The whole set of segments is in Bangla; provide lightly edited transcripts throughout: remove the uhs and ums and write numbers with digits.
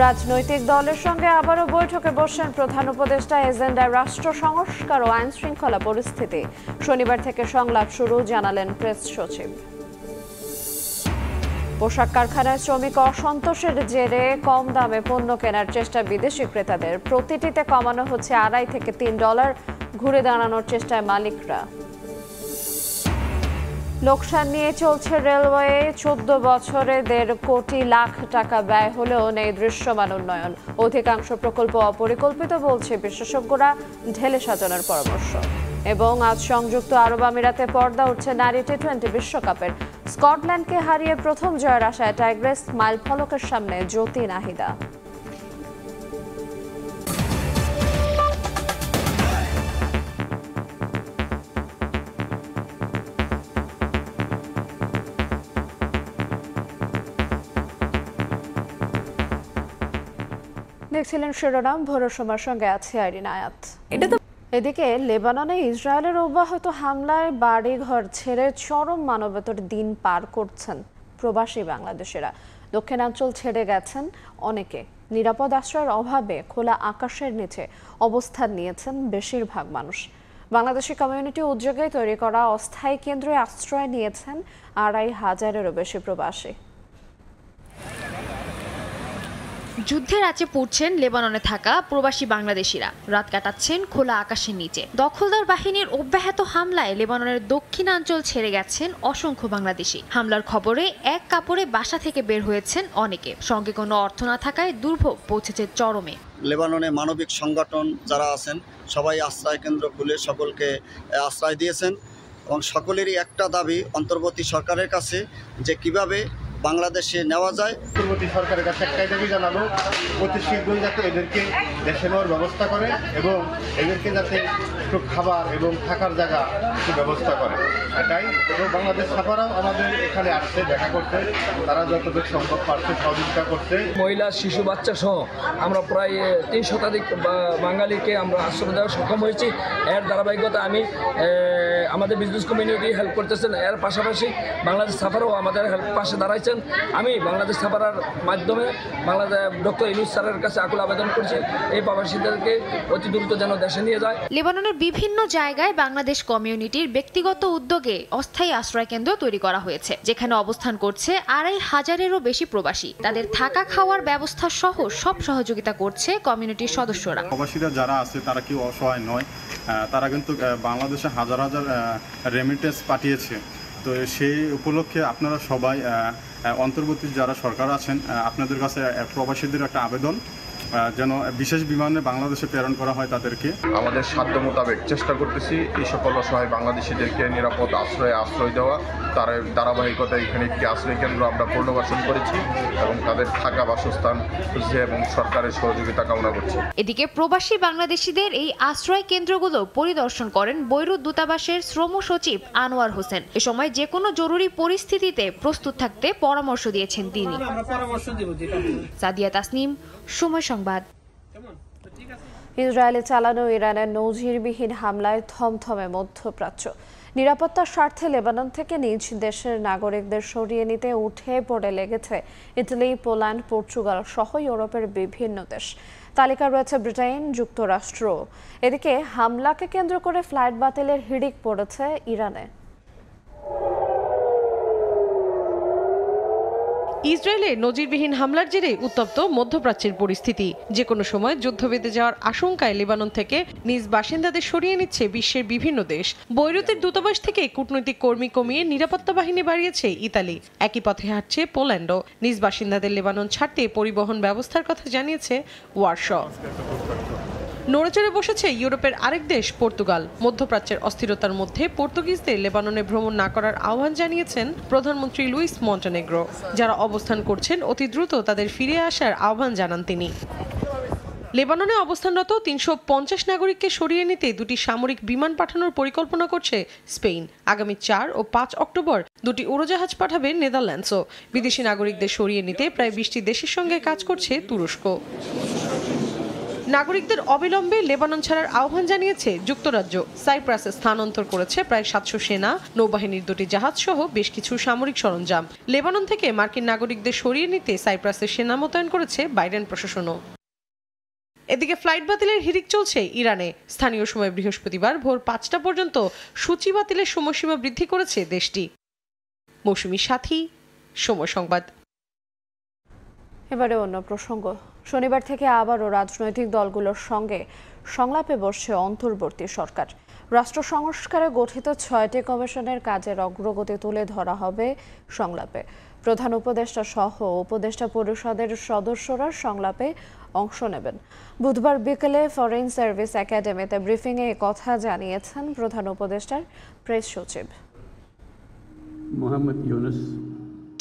রাজনৈতিক দলের সঙ্গে আবারও বৈঠকে বসছেন প্রধান উপদেষ্টা। এজেন্ডায় রাষ্ট্র সংস্কার ও আইন শৃঙ্খলা পরিস্থিতি। শনিবার থেকে সংলাপ শুরু, জানালেন প্রেস সচিব। পোশাক কারখানায় শ্রমিক অসন্তোষের জেরে কম দামে পণ্য কেনার চেষ্টা বিদেশি ক্রেতাদের। প্রতিটিতে কমানো হচ্ছে $2.5 থেকে $3। ঘুরে দাঁড়ানোর চেষ্টায় মালিকরা। লোকসান নিয়ে চলছে রেলওয়ে। 14 বছরে 1.5 কোটি টাকা ব্যয় হলেও নেই দৃশ্যমান উন্নয়ন। অধিকাংশ প্রকল্প অপরিকল্পিত বলছে বিশেষজ্ঞরা। ঢেলে সাজানোর পরামর্শ। এবং আজ সংযুক্ত আরব আমিরাতে পর্দা উঠছে নারী টি-20 বিশ্বকাপের। স্কটল্যান্ডকে হারিয়ে প্রথম জয়ের আশায় টাইগ্রেস। মাইল ফলকের সামনে জ্যোতি নাহিদা। দেখছিলেন শিরোনাম। ভোরের সময়ের সঙ্গে আছে আইরিন আয়াত। এদিকে লেবাননে ইসরায়েলের অব্যাহত হামলায় বাড়িঘর ছেড়ে চরম মানবেতর দিন পার করছেন প্রবাসী বাংলাদেশিরা। দক্ষিণাঞ্চল ছেড়ে গেছেন অনেকে। নিরাপদ আশ্রয়ের অভাবে খোলা আকাশের নিচে অবস্থান নিয়েছেন বেশিরভাগ মানুষ। বাংলাদেশি কমিউনিটি উদ্যোগে তৈরি করা অস্থায়ী কেন্দ্রে আশ্রয় নিয়েছেন 2,500-এরও বেশি প্রবাসী। যুদ্ধের আঁচে পড়ছেন লেবাননে থাকা প্রবাসী বাংলাদেশিরা। রাত কাটাচ্ছেন খোলা আকাশের নিচে। দখলদার বাহিনীর অব্যাহত হামলায় লেবাননের দক্ষিণাঞ্চল ছেড়ে গেছেন অসংখ্য বাংলাদেশি। হামলার খবরে এক কাপড়ে বাসা থেকে বের হয়েছেন অনেকে। সঙ্গে কোনো অর্থ না থাকায় দুর্ভোগ পৌঁছেছে চরমে। লেবাননে মানবিক সংগঠন যারা আছেন সবাই আশ্রয় কেন্দ্র খুলে সকলকে আশ্রয় দিয়েছেন এবং সকলেরই একটা দাবি অন্তর্বর্তী সরকারের কাছে যে কিভাবে বাংলাদেশে নেওয়া যায়। পূর্ববর্তী সরকারের কাছে একটাই দাবি জানানো, অতি শীঘ্রই যাতে এদেরকে দেশে নেওয়ার ব্যবস্থা করে এবং এদেরকে যাতে একটু খাবার এবং থাকার জায়গা একটু ব্যবস্থা করে। এটাই। এবং বাংলাদেশ ছাপারাও আমাদের এখানে আসছে দেখা করতে। তারা যতটুকু সম্ভব পারছে সহযোগিতা করছে। মহিলা, শিশু, বাচ্চা সহ আমরা প্রায় 3 শতাধিক বাঙালিকে আমরা আশ্রয় দেওয়া সক্ষম হয়েছি। এর ধারাবাহিকতা আমি আমাদের বিজনেস কমিউনিটি হেল্প করতেছেন। এর পাশাপাশি বাংলাদেশ ছাপারাও আমাদের পাশে দাঁড়াইছেন। আমি বাংলাদেশ ছাপারার মাধ্যমে বাংলাদেশ ডক্টর ইউনূস স্যারের কাছে আকুল আবেদন করছি এই প্রবাসীদেরকে অতি দ্রুত যেন দেশে নিয়ে যায়। লেবাননের বিভিন্ন জায়গায় বাংলাদেশ কমিউনিটির ব্যক্তিগত উদ্যোগে অস্থায়ী আশ্রয় কেন্দ্র তৈরি করা হয়েছে, যেখানে অবস্থান করছে 2,500-এরও বেশি প্রবাসী। তাদের থাকা খাওয়ার ব্যবস্থা সহ সব সহযোগিতা করছে কমিউনিটির সদস্যরা। প্রবাসীরা যারা আছে তারা কেউ অসহায় নয়। তারা কিন্তু বাংলাদেশে হাজার হাজার রেমিটেন্স পাঠিয়েছে। তো সেই উপলক্ষে আপনারা সবাই অন্তর্বর্তী যারা সরকার আছেন আপনাদের কাছে প্রবাসীদের একটা আবেদন যেন বিশেষ বিমানে বাংলাদেশে প্রেরণ করা হয় তাদেরকে। আমাদের সাধ্য মোতাবেক চেষ্টা করতেছি এই সকল অসহায় বাংলাদেশিদেরকে নিরাপদ আশ্রয় দেওয়া। তার ধারাবাহিকতায় এখানে একটি আশ্রয় কেন্দ্র আমরা পুনর্বাসন করেছি এবং তাদের থাকা বাসস্থান এবং সরকারের সহযোগিতা কামনা করছি। এদিকে প্রবাসী বাংলাদেশিদের এই আশ্রয় কেন্দ্রগুলো পরিদর্শন করেন বৈরুত দূতাবাসের শ্রম সচিব আনোয়ার হোসেন। এ সময় যে কোনো জরুরি পরিস্থিতিতে প্রস্তুত থাকতে পরামর্শ দিয়েছেন তিনি। সাদিয়া তাসনিম, সময় সংবাদ। ইসরায়েলে চালানো ইরানের নজিরবিহীন হামলায় থমথমে মধ্যপ্রাচ্য। নিরাপত্তার স্বার্থে লেবানন থেকে নিজ দেশের নাগরিকদের সরিয়ে নিতে উঠে পড়ে লেগেছে ইতালি, পোল্যান্ড, পর্তুগাল সহ ইউরোপের বিভিন্ন দেশ। তালিকা রয়েছে ব্রিটেন, যুক্তরাষ্ট্র। এদিকে হামলাকে কেন্দ্র করে ফ্লাইট বাতিলের হিড়িক পড়েছে ইরানে। ইসরায়েলে নজিরবিহীন হামলার জেরে উত্তপ্ত মধ্যপ্রাচ্যের পরিস্থিতি। যে কোনো সময় যুদ্ধ বেঁধে যাওয়ার আশঙ্কায় লেবানন থেকে নিজ বাসিন্দাদের সরিয়ে নিচ্ছে বিশ্বের বিভিন্ন দেশ। বৈরুতের দূতাবাস থেকে কূটনৈতিক কর্মী কমিয়ে নিরাপত্তা বাহিনী বাড়িয়েছে ইতালি। একই পথে হাঁটছে পোল্যান্ডও। নিজ বাসিন্দাদের লেবানন ছাড়তে পরিবহন ব্যবস্থার কথা জানিয়েছে ওয়ারশ। নড়েচড়ে বসেছে ইউরোপের আরেক দেশ পর্তুগাল। মধ্যপ্রাচ্যের অস্থিরতার মধ্যে পর্তুগিজদের লেবাননে ভ্রমণ না করার আহ্বান জানিয়েছেন প্রধানমন্ত্রী লুইস মন্টেনেগ্রো। যারা অবস্থান করছেন অতি দ্রুত তাদের ফিরে আসার আহ্বান জানান তিনি। লেবাননে অবস্থানরত 350 নাগরিককে সরিয়ে নিতে 2টি সামরিক বিমান পাঠানোর পরিকল্পনা করছে স্পেন। আগামী 4 ও 5 অক্টোবর 2টি উড়োজাহাজ পাঠাবে নেদারল্যান্ডসও। বিদেশি নাগরিকদের সরিয়ে নিতে প্রায় 20টি দেশের সঙ্গে কাজ করছে তুরস্ক। নাগরিকদের অবিলম্বে লেবানন ছাড়ার আহ্বান জানিয়েছে যুক্তরাজ্য। সাইপ্রাসে স্থানান্তর করেছে প্রায় 700 সেনা, নৌবাহিনীর 2টি জাহাজ সহ বেশ কিছু সামরিক সরঞ্জাম। লেবানন থেকে মার্কিন নাগরিকদের সরিয়ে নিতে সাইপ্রাসের সেনা মোতায়েন করেছে বাইডেন প্রশাসনও। এদিকে ফ্লাইট বাতিলের হিড়িক চলছে ইরানে। স্থানীয় সময় বৃহস্পতিবার ভোর 5টা পর্যন্ত সূচি বাতিলের সময়সীমা বৃদ্ধি করেছে দেশটি। মৌসুমী সাথী, সময় সংবাদ। এবারে অন্য প্রসঙ্গ। শনিবার থেকে আবারও রাজনৈতিক দলগুলোর সঙ্গে সংলাপে বসছে অন্তর্বর্তী সরকার। রাষ্ট্র সংস্কারে গঠিত 6টি কমিশনের কাজের অগ্রগতি তুলে ধরা হবে সংলাপে। প্রধান উপদেষ্টা সহ উপদেষ্টা পরিষদের সদস্যরা সংলাপে অংশ নেবেন। বুধবার বিকেলে ফরেন সার্ভিস একাডেমিতে ব্রিফিংয়ে কথা জানিয়েছেন প্রধান উপদেষ্টার প্রেস সচিব মোহাম্মদ ইউনুস।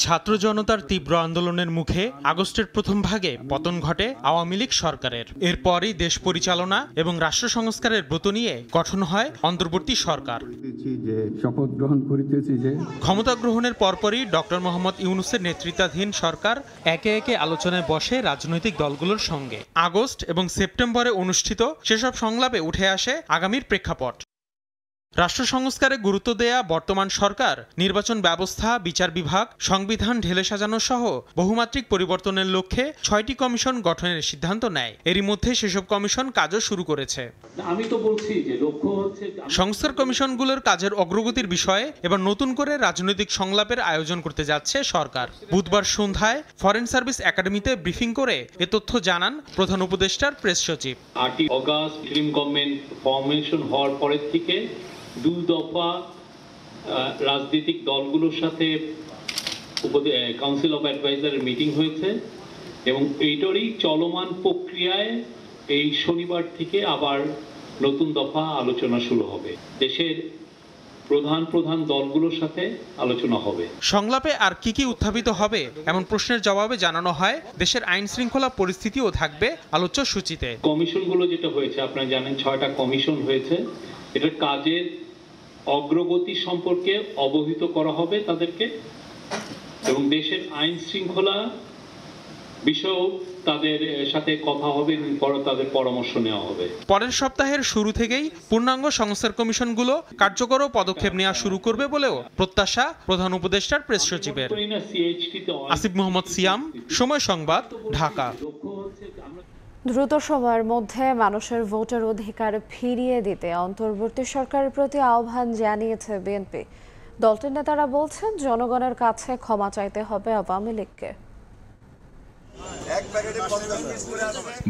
ছাত্র জনতার তীব্র আন্দোলনের মুখে আগস্টের প্রথম ভাগে পতন ঘটে আওয়ামী লীগ সরকারের। এরপরই দেশ পরিচালনা এবং রাষ্ট্র সংস্কারের ব্রত নিয়ে গঠন হয় অন্তর্বর্তী সরকার। শপথ গ্রহণ করিতেছি যে ক্ষমতা গ্রহণের পরপরই ডক্টর মোহাম্মদ ইউনুসের নেতৃত্বাধীন সরকার একে একে আলোচনায় বসে রাজনৈতিক দলগুলোর সঙ্গে। আগস্ট এবং সেপ্টেম্বরে অনুষ্ঠিত সেসব সংলাপে উঠে আসে আগামীর প্রেক্ষাপট। রাষ্ট্র সংস্কারে গুরুত্ব দেয়া বর্তমান সরকার নির্বাচন ব্যবস্থা, বিচার বিভাগ, সংবিধান ঢেলে সাজানো সহ বহুমাত্রিক পরিবর্তনের লক্ষ্যে 6টি কমিশন গঠনের সিদ্ধান্ত নেয়। এরই মধ্যে সেসব কমিশন কাজও শুরু করেছে। আমি তো বলছি যে লক্ষ্য হচ্ছে সংস্কার কমিশনগুলোর কাজের অগ্রগতির বিষয়ে এবার নতুন করে রাজনৈতিক সংলাপের আয়োজন করতে যাচ্ছে সরকার। বুধবার সন্ধ্যায় ফরেন সার্ভিস একাডেমিতে ব্রিফিং করে এ তথ্য জানান প্রধান উপদেষ্টার প্রেস সচিব। 8 অগাস্ট ইন্টারিম গভর্নমেন্ট ফরমেশন হওয়ার পরের থেকে 2 দফা রাজনৈতিক দলগুলোর সাথে কাউন্সিল অফ অ্যাডভাইজারের মিটিং হয়েছে এবং এইটারই চলমান প্রক্রিয়ায় এই শনিবার থেকে আবার নতুন দফা আলোচনা শুরু হবে। দেশের প্রধান দলগুলোর সাথে আলোচনা হবে। সংলাপে আর কি উত্থাপিত হবে এমন প্রশ্নের জবাবে জানানো হয় দেশের আইন শৃঙ্খলা পরিস্থিতিও থাকবে আলোচ্য সূচিতে। কমিশনগুলো যেটা হয়েছে আপনারা জানেন 6টা কমিশন হয়েছে, এটার কাজের অগ্রগতি সম্পর্কে অবহিত করা হবে তাদেরকে এবং দেশের আইন শৃঙ্খলা বিষয়েও তাদের সাথে কথা হবে এবং তাদের পরামর্শ নেওয়া হবে। পরের সপ্তাহের শুরু থেকেই পূর্ণাঙ্গ সংস্কার কমিশনগুলো কার্যকর পদক্ষেপ নেওয়া শুরু করবে বলেও প্রত্যাশা প্রধান উপদেষ্টার প্রেস সচিবের। আসিফ মোহাম্মদ সিয়াম, সময় সংবাদ, ঢাকা। দ্রুত সময়ের মধ্যে মানুষের ভোটের অধিকার ফিরিয়ে দিতে অন্তর্বর্তী সরকারের প্রতি আহ্বান জানিয়েছে বিএনপি। দলটির নেতারা বলছেন জনগণের কাছে ক্ষমা চাইতে হবে আওয়ামী লীগকে।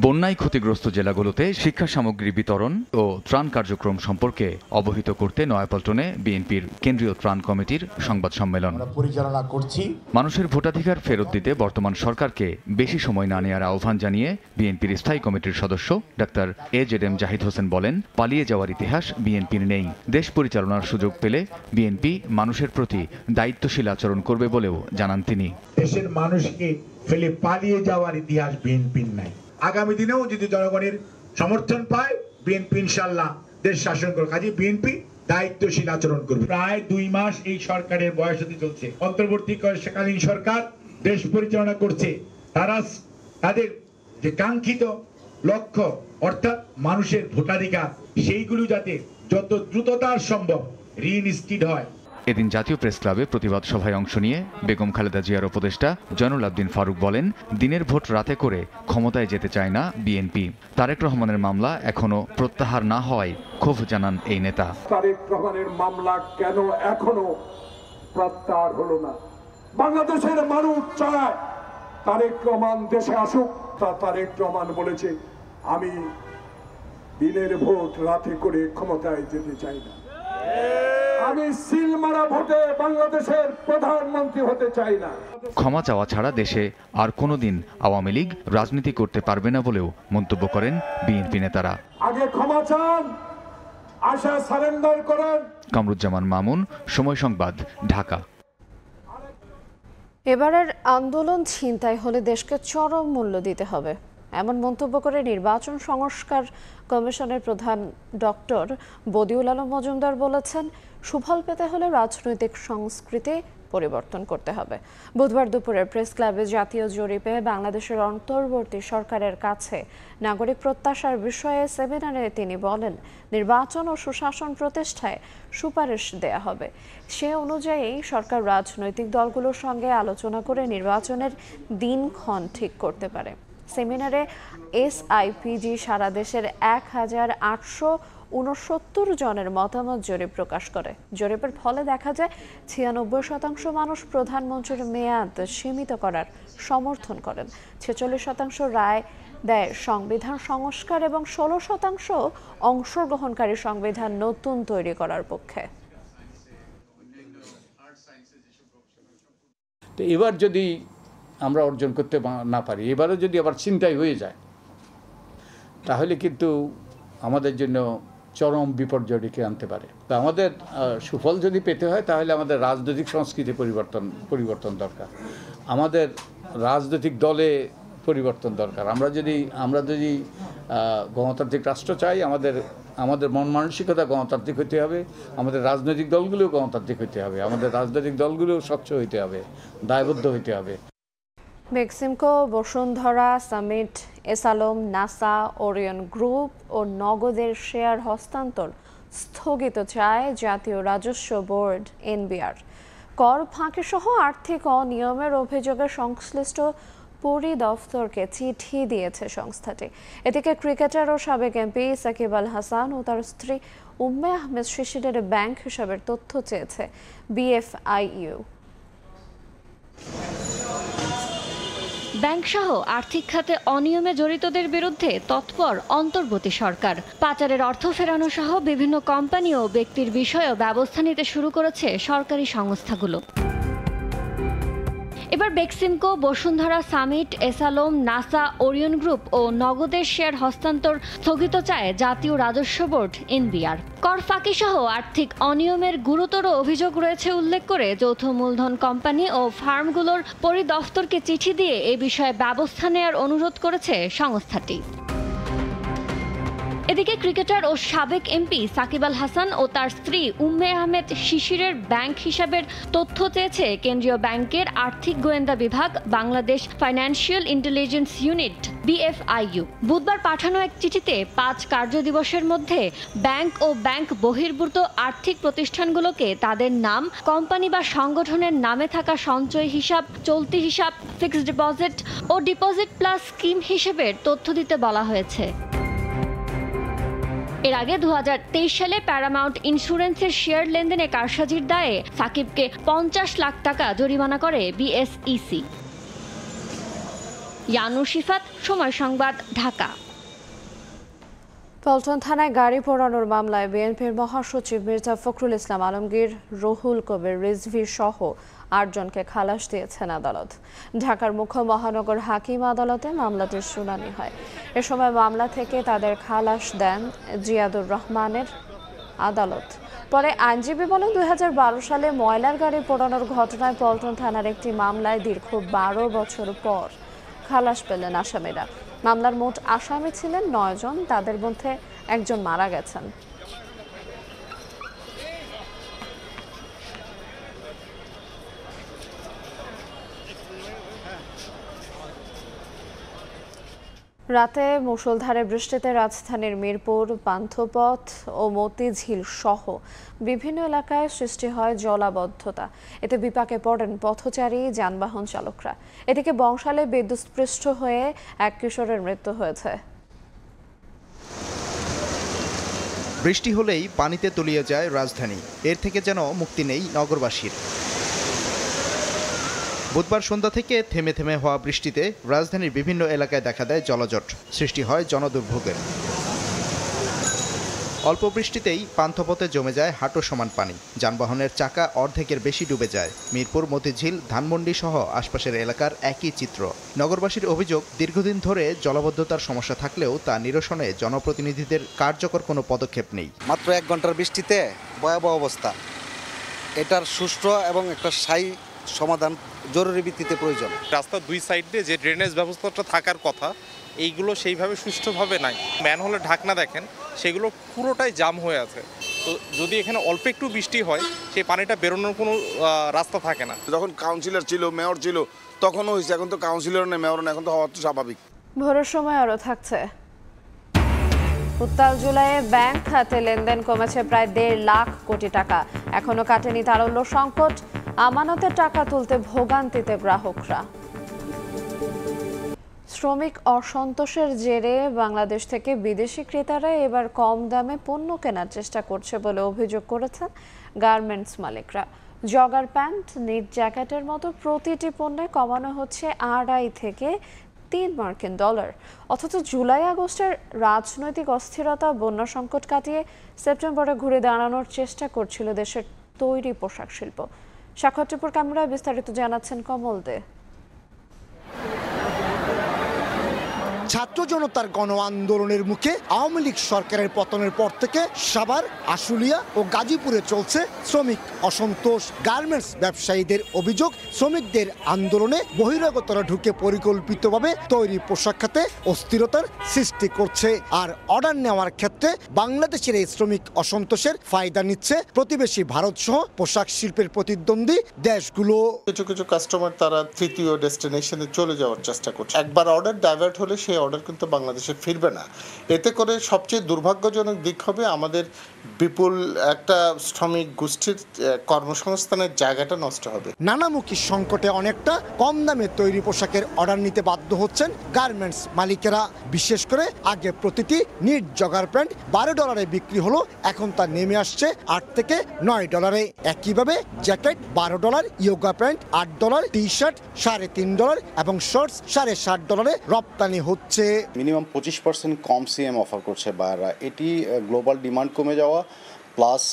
বন্যায় ক্ষতিগ্রস্ত জেলাগুলোতে শিক্ষা সামগ্রী বিতরণ ও ত্রাণ কার্যক্রম সম্পর্কে অবহিত করতে নয়াপল্টনে বিএনপির কেন্দ্রীয় ত্রাণ কমিটির সংবাদ সম্মেলন পরিচালনা করছি। মানুষের ভোটাধিকার ফেরত দিতে বর্তমান সরকারকে বেশি সময় না নেওয়ার আহ্বান জানিয়ে বিএনপির স্থায়ী কমিটির সদস্য ডাক্তার এজেডএম জাহিদ হোসেন বলেন, পালিয়ে যাওয়ার ইতিহাস বিএনপির নেই। দেশ পরিচালনার সুযোগ পেলে বিএনপি মানুষের প্রতি দায়িত্বশীল আচরণ করবে বলেও জানান তিনি। দেশের মানুষকে ফেলে পালিয়ে যাওয়ার ইতিহাস বিএনপির নাই। আগামী দিনেও যদি জনগণের সমর্থন পায় বিএনপি ইনশাআল্লাহ দেশ শাসন করবে। কাজে বিএনপি দায়িত্বশীল আচরণ করবে। প্রায় 2 মাস এই সরকারের বয়স হতে চলছে। অন্তর্বর্তীকালীন সরকার দেশ পরিচালনা করছে। তারা তাদের যে কাঙ্ক্ষিত লক্ষ্য অর্থাৎ মানুষের ভোটাধিকার সেইগুলো যাতে যত দ্রুততার সম্ভব রিইনস্টেট হয়। এদিন জাতীয় প্রেস ক্লাবে প্রতিবাদ সভায় অংশ নিয়ে বেগম খালেদা জিয়ার উপদেষ্টা জয়নুল আবদিন ফারুক বলেন, দিনের ভোট রাতে করে ক্ষমতায় যেতে চায় না বিএনপি। তারেক রহমানের মামলা এখনো প্রত্যাহার না হওয়ায় ক্ষোভ জানান এই নেতা। তারেক রহমানের মামলা কেন এখনো প্রত্যাহার হলো না? বাংলাদেশের মানুষ চায় তারেক রহমান দেশে আসুক। তারেক রহমান বলেছে, আমি দিনের ভোট রাতে করে ক্ষমতায় যেতে চাই না, আমি সিলমারা ভোটে বাংলাদেশের প্রধানমন্ত্রী হতে চাই না। ক্ষমা চাওয়া ছাড়া দেশে আর কোনোদিন আওয়ামী লীগ রাজনীতি করতে পারবে না বলেও মন্তব্য করেন বিএনপি নেতারা। আগে ক্ষমা চান, আশা সারেন্ডার করেন। কামরুজ্জামান মামুন, সময় সংবাদ, ঢাকা। এবারের আন্দোলন ছিনতাই হলে দেশকে চরম মূল্য দিতে হবে, এমন মন্তব্য করে নির্বাচন সংস্কার কমিশনের প্রধান ডক্টর বদিউল আলম মজুমদার বলেছেন, সুফল পেতে হলে রাজনৈতিক সংস্কৃতি পরিবর্তন করতে হবে। বুধবার দুপুরে প্রেস ক্লাবে জাতীয় জরিপে বাংলাদেশের অন্তর্বর্তী সরকারের কাছে নাগরিক প্রত্যাশার বিষয়ে সেমিনারে তিনি বলেন, নির্বাচন ও সুশাসন প্রতিষ্ঠায় সুপারিশ দেয়া হবে। সে অনুযায়ী সরকার রাজনৈতিক দলগুলোর সঙ্গে আলোচনা করে নির্বাচনের দিনক্ষণ ঠিক করতে পারে। সেমিনারে SIPG সারা দেশের 1869 জনের মতামত জরিপ প্রকাশ করে। জরিপের ফলে দেখা যায় 96% মানুষ প্রধানমন্ত্রীর মেয়াদ সীমিত করার সমর্থন করেন, 46% রায় দেয় সংবিধান সংস্কার এবং 16% অংশগ্রহণকারী সংবিধান নতুন তৈরি করার পক্ষে। তো এবার যদি আমরা অর্জন করতে না পারি, এবারও যদি আবার চিন্তাই হয়ে যায়, তাহলে কিন্তু আমাদের জন্য চরম বিপর্যয় ডেকে আনতে পারে। তো আমাদের সুফল যদি পেতে হয় তাহলে আমাদের রাজনৈতিক সংস্কৃতি পরিবর্তন দরকার, আমাদের রাজনৈতিক দলে পরিবর্তন দরকার। আমরা যদি গণতান্ত্রিক রাষ্ট্র চাই, আমাদের মন মানসিকতা গণতান্ত্রিক হতে হবে, আমাদের রাজনৈতিক দলগুলোও গণতান্ত্রিক হতে হবে, আমাদের রাজনৈতিক দলগুলোও স্বচ্ছ হতে হবে, দায়বদ্ধ হতে হবে। Beximco, Bashundhara, Summit, S Alam, Nassa, Orion group ও নগদের শেয়ার হস্তান্তর স্থগিত চায় জাতীয় রাজস্ব বোর্ড NBR। কর ফাঁকি সহ আর্থিক অনিয়মের অভিযোগে সংশ্লিষ্ট পরিদফতরকে চিঠি দিয়েছে সংস্থাটি। এদিকে ক্রিকেটার ও সাবেক MP সাকিব আল হাসান ও তার স্ত্রী উম্মে আহমেদ শিশিরের ব্যাংক হিসাবের তথ্য চেয়েছে BFIU। ব্যাংকসহ আর্থিক খাতে অনিয়মে জড়িতদের বিরুদ্ধে তৎপর অন্তর্বর্তী সরকার। পাচারের অর্থ ফেরানো সহ বিভিন্ন কোম্পানি ও ব্যক্তির বিষয়েও ব্যবস্থা নিতে শুরু করেছে সরকারি সংস্থাগুলো। এবার Beximco, Bashundhara, Summit, S Alam, Nassa, Orion group ও নগদের শেয়ার হস্তান্তর স্থগিত চায় জাতীয় রাজস্ব বোর্ড NBR। কর ফাঁকি সহ আর্থিক অনিয়মের গুরুতর অভিযোগ রয়েছে উল্লেখ করে যৌথ মূলধন কোম্পানি ও ফার্মগুলোর পরিদফতরকে চিঠি দিয়ে এ বিষয়ে ব্যবস্থা নেওয়ার অনুরোধ করেছে সংস্থাটি। এদিকে ক্রিকেটার ও সাবেক MP সাকিব আল হাসান ও তার স্ত্রী উম্মে আহমেদ শিশিরের ব্যাংক হিসাবের তথ্য চেয়েছে কেন্দ্রীয় ব্যাংকের আর্থিক গোয়েন্দা বিভাগ, Bangladesh financial intelligence unit BFIU। বুধবার পাঠানো এক চিঠিতে 5 কার্যদিবসের মধ্যে ব্যাংক ও ব্যাংক বহির্ভূত আর্থিক প্রতিষ্ঠানগুলোকে তাদের নাম, কোম্পানি বা সংগঠনের নামে থাকা সঞ্চয় হিসাব, চলতি হিসাব, ফিক্সড ডিপোজিট ও ডিপোজিট প্লাস স্কিম হিসেবের তথ্য দিতে বলা হয়েছে। এর আগে 2023 সালে প্যারামাউন্ট ইন্স্যুরেন্সের শেয়ার লেনদেনে কারসাজির দায়ে সাকিবকে 50 লাখ টাকা জরিমানা করে BSEC। ইয়ানুর শিফাত, সময় সংবাদ, ঢাকা। পল্টন থানায় গাড়ি পোড়ানোর মামলায় বিএনপির মহাসচিব মির্জা ফখরুল ইসলাম আলমগীর, রুহুল কবির রিজভী সহ 8 জনকে খালাস দিয়েছেন আদালত। ঢাকার মুখ্য মহানগর হাকিম আদালতে মামলাটির শুনানি হয়। এ সময় মামলা থেকে তাদের খালাস দেন জিয়াদুর রহমানের আদালত। পরে আইনজীবী বলেন, 2012 সালে ময়লার গাড়ি পোড়ানোর ঘটনায় পল্টন থানার একটি মামলায় দীর্ঘ 12 বছর পর খালাস পেলেন আসামিরা। মামলার মোট আসামি ছিলেন 9 জন, তাদের মধ্যে একজন মারা গেছেন। রাতে মুষলধারে বৃষ্টিতে রাজধানীর মিরপুর, পান্থপথ ও মতিঝিল সহ বিভিন্ন এলাকায় সৃষ্টি হয় জলাবদ্ধতা। এতে বিপাকে পড়েন পথচারী, যানবাহন চালকরা। এদিকে বংশালে বিদ্যুৎস্পৃষ্ট হয়ে এক কিশোরের মৃত্যু হয়েছে। বৃষ্টি হলেই পানিতে তলিয়ে যায় রাজধানী, এর থেকে যেন মুক্তি নেই নগরবাসীর। বুধবার সন্ধ্যা থেকে থেমে থেমে হওয়া বৃষ্টিতে রাজধানীর বিভিন্ন এলাকায় দেখা দেয় জলজট, সৃষ্টি হয় জনদুর্ভোগের। অল্প বৃষ্টিতেই পান্থপথে জমে যায় হাঁটু সমান পানি, যানবাহনের চাকা অর্ধেকের বেশি ডুবে যায়। মিরপুর, মতিঝিল, ধানমন্ডি সহ আশপাশের এলাকার একই চিত্র। নগরবাসীর অভিযোগ, দীর্ঘদিন ধরে জলাবদ্ধতার সমস্যা থাকলেও তা নিরসনে জনপ্রতিনিধিদের কার্যকর কোনো পদক্ষেপ নেই। মাত্র 1 ঘন্টার বৃষ্টিতে ভয়াবহ অবস্থা। এটার সুষ্ঠু এবং একটা স্থায়ী সমাধান জরুরি ভিত্তিতে প্রয়োজন। রাস্তার 2 সাইডে যে ড্রেনেজ ব্যবস্থাটা থাকার কথা, এইগুলো সেইভাবে সুষ্ঠুভাবে নাই। ম্যানহোলের ঢাকনা দেখেন, সেগুলো পুরোটাই জাম হয়ে আছে। তো যদি এখানে অল্প একটু বৃষ্টি হয় সেই পানিটা বেরোনোর কোনো রাস্তা থাকে না। যখন কাউন্সিলর ছিল, মেয়র ছিল, তখনও হয়েছে, এখন তো কাউন্সিলর নেই, মেয়র নেই, এখন তো হওয়া তো স্বাভাবিক। ভোরের সময় আরও থাকছে। উত্তাল জুলাইয়ে ব্যাংক খাতে লেনদেন কমেছে প্রায় 1.5 লাখ কোটি টাকা। এখনো কাটেনি তারল্য সংকট, আমানতের টাকা তুলতে ভোগান্তিতে গ্রাহকরা। শ্রমিক অসন্তোষের জেরে বাংলাদেশ থেকে বিদেশি ক্রেতারা এবার কম দামে পণ্য কেনার চেষ্টা করছে বলে অভিযোগ করেছেন গার্মেন্টস মালিকরা। জগার প্যান্ট, নিট জ্যাকেটের মতো প্রতিটি পণ্যে কমানো হচ্ছে 2.5 থেকে 3 মার্কিন ডলার। অথচ জুলাই আগস্টের রাজনৈতিক অস্থিরতা, বন্যা সংকট কাটিয়ে সেপ্টেম্বরে ঘুরে দাঁড়ানোর চেষ্টা করছিল দেশের তৈরি পোশাক শিল্প। সাক্ষর টিপুর ক্যামেরায় বিস্তারিত জানাচ্ছেন কমল দে। ছাত্র জনতার গণ আন্দোলনের মুখে আওয়ামী লীগ সরকারের পতনের পর থেকে সাভার, আশুলিয়া ও গাজীপুরে চলছে শ্রমিক অসন্তোষ। গার্মেন্টস ব্যবসায়ীদের অভিযোগ, শ্রমিকদের আন্দোলনে বহিরাগতরা ঢুকে পরিকল্পিতভাবে তৈরি পোশাক খাতে অস্থিরতার সৃষ্টি করছে। আর অর্ডার নেওয়ার ক্ষেত্রে বাংলাদেশের এই শ্রমিক অসন্তোষের ফায়দা নিচ্ছে প্রতিবেশী ভারত সহ পোশাক শিল্পের প্রতিদ্বন্দ্বী দেশগুলো। কিছু কিছু কাস্টমার তারা তৃতীয় ডেস্টিনেশনে চলে যাওয়ার চেষ্টা করছে। একবার অর্ডার ডাইভার্ট হলে সেই অর্ডার কিন্তু বাংলাদেশে ফিরবে না। এতে করে সবচেয়ে দুর্ভাগ্যজনক দিক হবে আমাদের বিপুল একটা শ্রমিক গোষ্ঠীর কর্মসংস্থানের জায়গাটা নষ্ট হবে। নানামুখী সংকটে অনেকটা কম দামে তৈরি পোশাকের অর্ডার নিতে বাধ্য হচ্ছেন গার্মেন্টস মালিকেরা। বিশেষ করে আগে প্রতিটি নিট জগার প্যান্ট $12 বিক্রি হলো, এখন তা নেমে আসছে $8 থেকে $9। একইভাবে jacket $12, yoga pant $8, T shirt $3.5 এবং শর্টস $7.5 রপ্তানি হচ্ছে। মিনিমাম 25% কম সিএম অফার করছে বায়াররা। এটি গ্লোবাল ডিমান্ড কমে যাওয়া প্লাস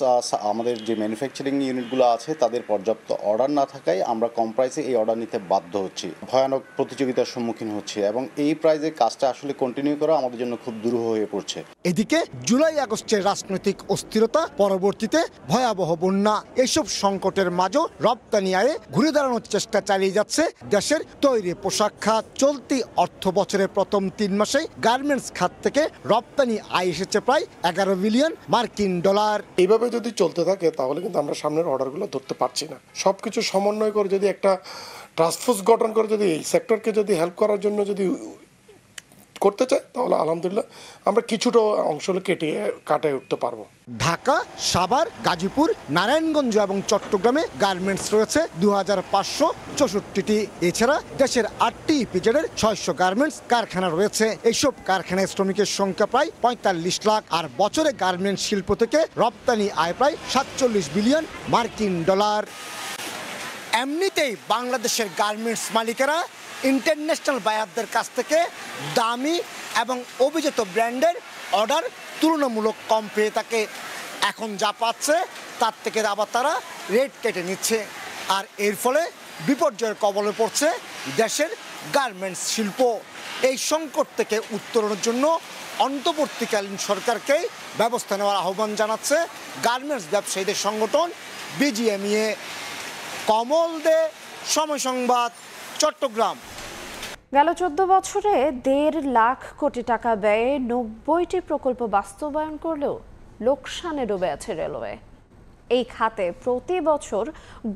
আমাদের যে ম্যানুফ্যাকচারিং ইউনিটগুলো আছে তাদের পর্যাপ্ত অর্ডার না থাকায় আমরা কম প্রাইসে এই অর্ডার নিতে বাধ্য হচ্ছি, ভয়ানক প্রতিযোগিতার সম্মুখীন হচ্ছি এবং এই প্রাইসে কাজটা আসলে কন্টিনিউ করা আমাদের জন্য খুব দুরূহ হয়ে পড়ছে। এদিকে জুলাই আগস্টের রাজনৈতিক অস্থিরতা, পরবর্তীতে ভয়াবহ বন্যা, এইসব সংকটের মাঝেও রপ্তানি আয়ে ঘুরে দাঁড়ানোর চেষ্টা চালিয়ে যাচ্ছে দেশের তৈরি পোশাক খাত। চলতি অর্থ বছরের প্রথম 3 মাসে গার্মেন্টস খাত থেকে রপ্তানি আয় এসেছে প্রায় $11 বিলিয়ন। এইভাবে যদি চলতে থাকে তাহলে কিন্তু আমরা সামনের অর্ডারগুলো ধরতে পারছি না। সবকিছু সমন্বয় করে যদি একটা টাস্ক ফোর্স গঠন করে যদি এই সেক্টরকে যদি হেল্প করার জন্য যদি করতে চাই তাহলে আলহামদুলিল্লাহ আমরা কিছুটা অংশ কাটিয়ে উঠতে পারবো। ঢাকা, সাভার, গাজীপুর, নারায়ণগঞ্জ এবং চট্টগ্রামে গার্মেন্টস রয়েছে 2564টি। এছাড়া দেশের 8টি ইপিজেডের 600 গার্মেন্টস কারখানা রয়েছে। এইসব কারখানায় শ্রমিকের সংখ্যা প্রায় 45 লাখ। আর বছরে গার্মেন্টস শিল্প থেকে রপ্তানি আয় প্রায় $47 বিলিয়ন মার্কিন ডলার। এমনিতেই বাংলাদেশের গার্মেন্টস মালিকেরা ইন্টারন্যাশনাল বায়ারদের কাছ থেকে দামি এবং অভিজাত ব্র্যান্ডের অর্ডার তুলনামূলক কম পেয়ে থাকে। এখন যা পাচ্ছে তার থেকে আবার তারা রেট কেটে নিচ্ছে। আর এর ফলে বিপর্যয়ের কবলে পড়ছে দেশের গার্মেন্টস শিল্প। এই সংকট থেকে উত্তরণের জন্য অন্তর্বর্তীকালীন সরকারকে ব্যবস্থা নেওয়ার আহ্বান জানাচ্ছে গার্মেন্টস ব্যবসায়ীদের সংগঠন বিজিএমইএ। কমল দে, সময় সংবাদ, চট্টগ্রাম। গেল 14 বছরে 1.5 লাখ কোটি টাকা ব্যয়ে 90টি প্রকল্প বাস্তবায়ন করলেও লোকসানে ডুবে আছে রেলওয়ে। এই খাতে প্রতি বছর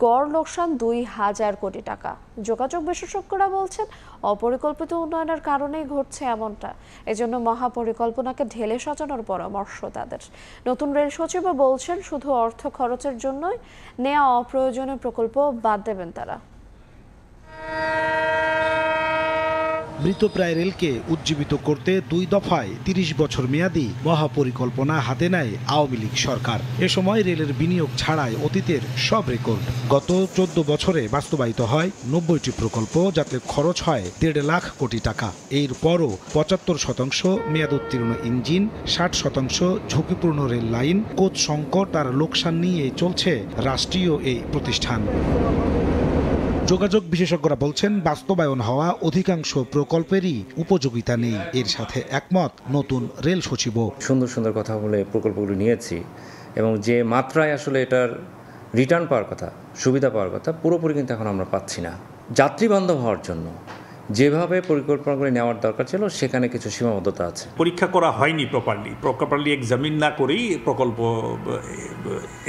গড় লোকসান 2000 কোটি টাকা। যোগাযোগ বিশেষজ্ঞরা বলছেন অপরিকল্পিত উন্নয়নের কারণেই ঘটছে এমনটা। এজন্য মহাপরিকল্পনাকে ঢেলে সাজানোর পরামর্শ তাদের। নতুন রেল সচিবও বলছেন শুধু অর্থ খরচের জন্যই নেওয়া অপ্রয়োজনীয় প্রকল্প বাদ দেবেন তারা। মৃতপ্রায় রেলকে উজ্জীবিত করতে 2 দফায় 30 বছর মেয়াদী মহাপরিকল্পনা হাতে নেয় আওয়ামী লীগ সরকার। এ সময় রেলের বিনিয়োগ ছাড়াই অতীতের সব রেকর্ড। গত 14 বছরে বাস্তবায়িত হয় 90টি প্রকল্প, যাতে খরচ হয় 1.5 লাখ কোটি টাকা। এরপরও 75% মেয়াদ উত্তীর্ণ ইঞ্জিন, 60% ঝুঁকিপূর্ণ রেল লাইন, কোচ সংকট আর লোকসান নিয়ে চলছে রাষ্ট্রীয় এই প্রতিষ্ঠান। যোগাযোগ বিশেষজ্ঞরা বলছেন বাস্তবায়ন হওয়া অধিকাংশ প্রকল্পেরই উপযোগিতা নেই। এর সাথে একমত নতুন রেল সচিব। সুন্দর সুন্দর কথা বলে প্রকল্পগুলো নিয়েছি এবং যে মাত্রায় আসলে এটার রিটার্ন পাওয়ার কথা, সুবিধা পাওয়ার কথা, পুরোপুরি কিন্তু এখন আমরা পাচ্ছি না। যাত্রী বান্ধব হওয়ার জন্য যেভাবে পরিকল্পনাগুলি নেওয়ার দরকার ছিল সেখানে কিছু সীমাবদ্ধতা আছে। পরীক্ষা করা হয়নি প্রপারলি এক্সামিন না করেই প্রকল্প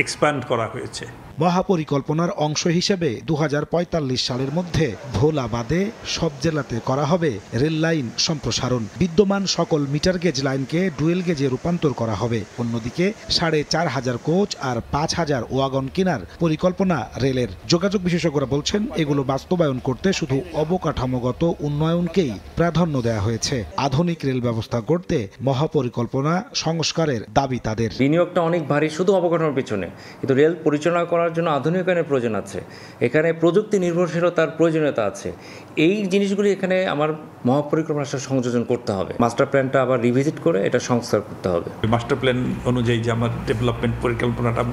এক্সপ্যান্ড করা হয়েছে। মহাপরিকল্পনার অংশ হিসেবে 2045 সালের মধ্যে ভোলা বাদে সব জেলাতে করা হবে রেল লাইন সম্প্রসারণ। বিদ্যমান সকল মিটার গেজ লাইনকে ডুয়েল গেজে রূপান্তর করা হবে। অন্যদিকে 4500 কোচ আর 5000 ওয়াগন কেনার পরিকল্পনা রেলের। যোগাযোগ বিশেষজ্ঞরা বলছেন এগুলো বাস্তবায়ন করতে শুধু অবকাঠামোগত উন্নয়নকেই প্রাধান্য দেওয়া হয়েছে। আধুনিক রেল ব্যবস্থা করতে মহাপরিকল্পনা সংস্কারের দাবি তাদের। বিনিয়োগটা অনেক ভারী শুধু অবকাঠামোর পিছনে, কিন্তু রেল পরিচালনা করার জন্য আধুনিকায়নের প্রয়োজন আছে, এখানে প্রযুক্তি নির্ভরশীলতার প্রয়োজনীয়তা আছে। এই জিনিসগুলি এখানে আমার মহাপরিকল্পনার সাথে সংযোজন করতে হবে। মাস্টার প্ল্যানটা আবার রিভিজিট করে এটা সংস্কার করতে হবে। মাস্টার প্ল্যান অনুযায়ী যে আমার ডেভেলপমেন্ট পরিকল্পনাটা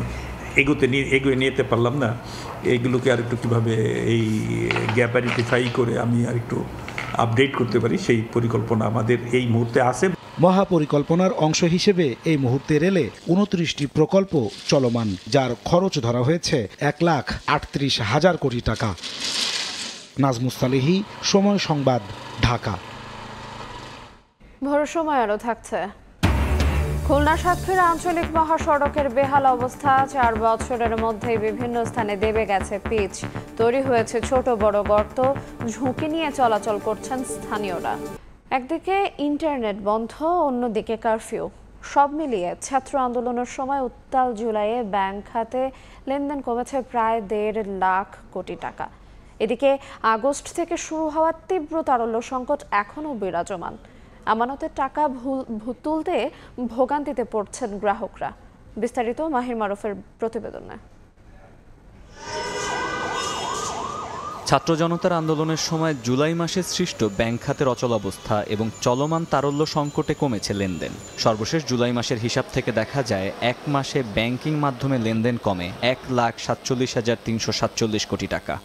এগিয়ে নিতে পারলাম না, এইগুলোকে আর একটু কীভাবে এই গ্যাপ আইডেন্টিফাই করে আমি আর একটু আপডেট করতে পারি, সেই পরিকল্পনা আমাদের এই মুহূর্তে আছে। মহাপরিকল্পনার অংশ হিসেবে এই মুহূর্তে রেলে 29টি প্রকল্প চলমান, যার খরচ ধরা হয়েছে 1,38,000 কোটি টাকা। নাজমুস সালেহী, সময় সংবাদ, ঢাকা। ভোর সময় আরো থাকছে। খুলনা সাতক্ষীরা আঞ্চলিক মহাসড়কের বেহাল অবস্থা। 4 বছরের মধ্যেই বিভিন্ন স্থানে দেবে গেছে পিচ, তৈরি হয়েছে ছোট বড় গর্ত, ঝুঁকি নিয়ে চলাচল করছেন স্থানীয়রা। একদিকে ইন্টারনেট বন্ধ, অন্যদিকে কারফিউ, সব মিলিয়ে ছাত্র আন্দোলনের সময় উত্তাল জুলাইয়ে ব্যাংক খাতে লেনদেন কমেছে প্রায় 1.5 লাখ কোটি টাকা। এদিকে আগস্ট থেকে শুরু হওয়া তীব্র তারল্য সংকট এখনও বিরাজমান। আমানতের টাকা তুলতে ভোগান্তিতে পড়ছেন গ্রাহকরা। বিস্তারিত মাহির মারুফের প্রতিবেদনে। ছাত্র জনতার আন্দোলনের সময় জুলাই মাসে সৃষ্ট ব্যাংক খাতের অচলাবস্থা এবং চলমান তারল্য সংকটে কমেছে লেনদেন। সর্বশেষ জুলাই মাসের হিসাব থেকে দেখা যায় 1 মাসে ব্যাংকিং মাধ্যমে লেনদেন কমে 1,47,347 কোটি টাকা।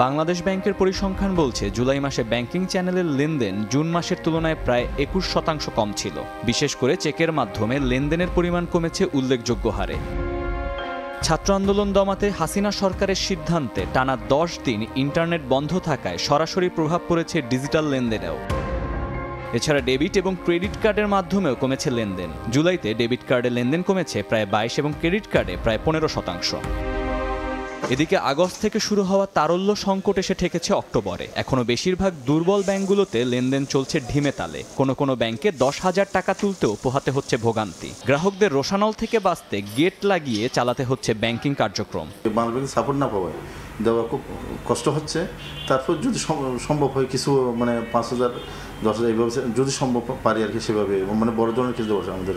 বাংলাদেশ ব্যাংকের পরিসংখ্যান বলছে জুলাই মাসে ব্যাংকিং চ্যানেলের লেনদেন জুন মাসের তুলনায় প্রায় 21% কম ছিল। বিশেষ করে চেকের মাধ্যমে লেনদেনের পরিমাণ কমেছে উল্লেখযোগ্য হারে। ছাত্র আন্দোলন দমাতে হাসিনা সরকারের সিদ্ধান্তে টানা 10 দিন ইন্টারনেট বন্ধ থাকায় সরাসরি প্রভাব পড়েছে ডিজিটাল লেনদেনেও। এছাড়া ডেবিট এবং ক্রেডিট কার্ডের মাধ্যমেও কমেছে লেনদেন। জুলাইতে ডেবিট কার্ডের লেনদেন কমেছে প্রায় 22 এবং ক্রেডিট কার্ডে প্রায় 15%। এদিকে আগস্ট থেকে শুরু হওয়া তারল্য সংকট এসে ঠেকেছে অক্টোবরে। এখনো বেশিরভাগ দুর্বল ব্যাংকগুলোতে লেনদেন চলছে ঢিমে তালে। কোনো ব্যাংকে 10,000 টাকা তুলতেও পোহাতে হচ্ছে ভোগান্তি। গ্রাহকদের রোষানল থেকে বাঁচতে গেট লাগিয়ে চালাতে হচ্ছে ব্যাংকিং কার্যক্রম। বাংলাদেশ সাপোর্ট না পাওয়ায় দেওয়া খুব কষ্ট হচ্ছে। তারপর যদি সম্ভব হয় কিছু 5,000 10,000 এইভাবে যদি সম্ভব পারি আর কি, সেভাবে বড় ধরনের কিছু দেওয়া আমাদের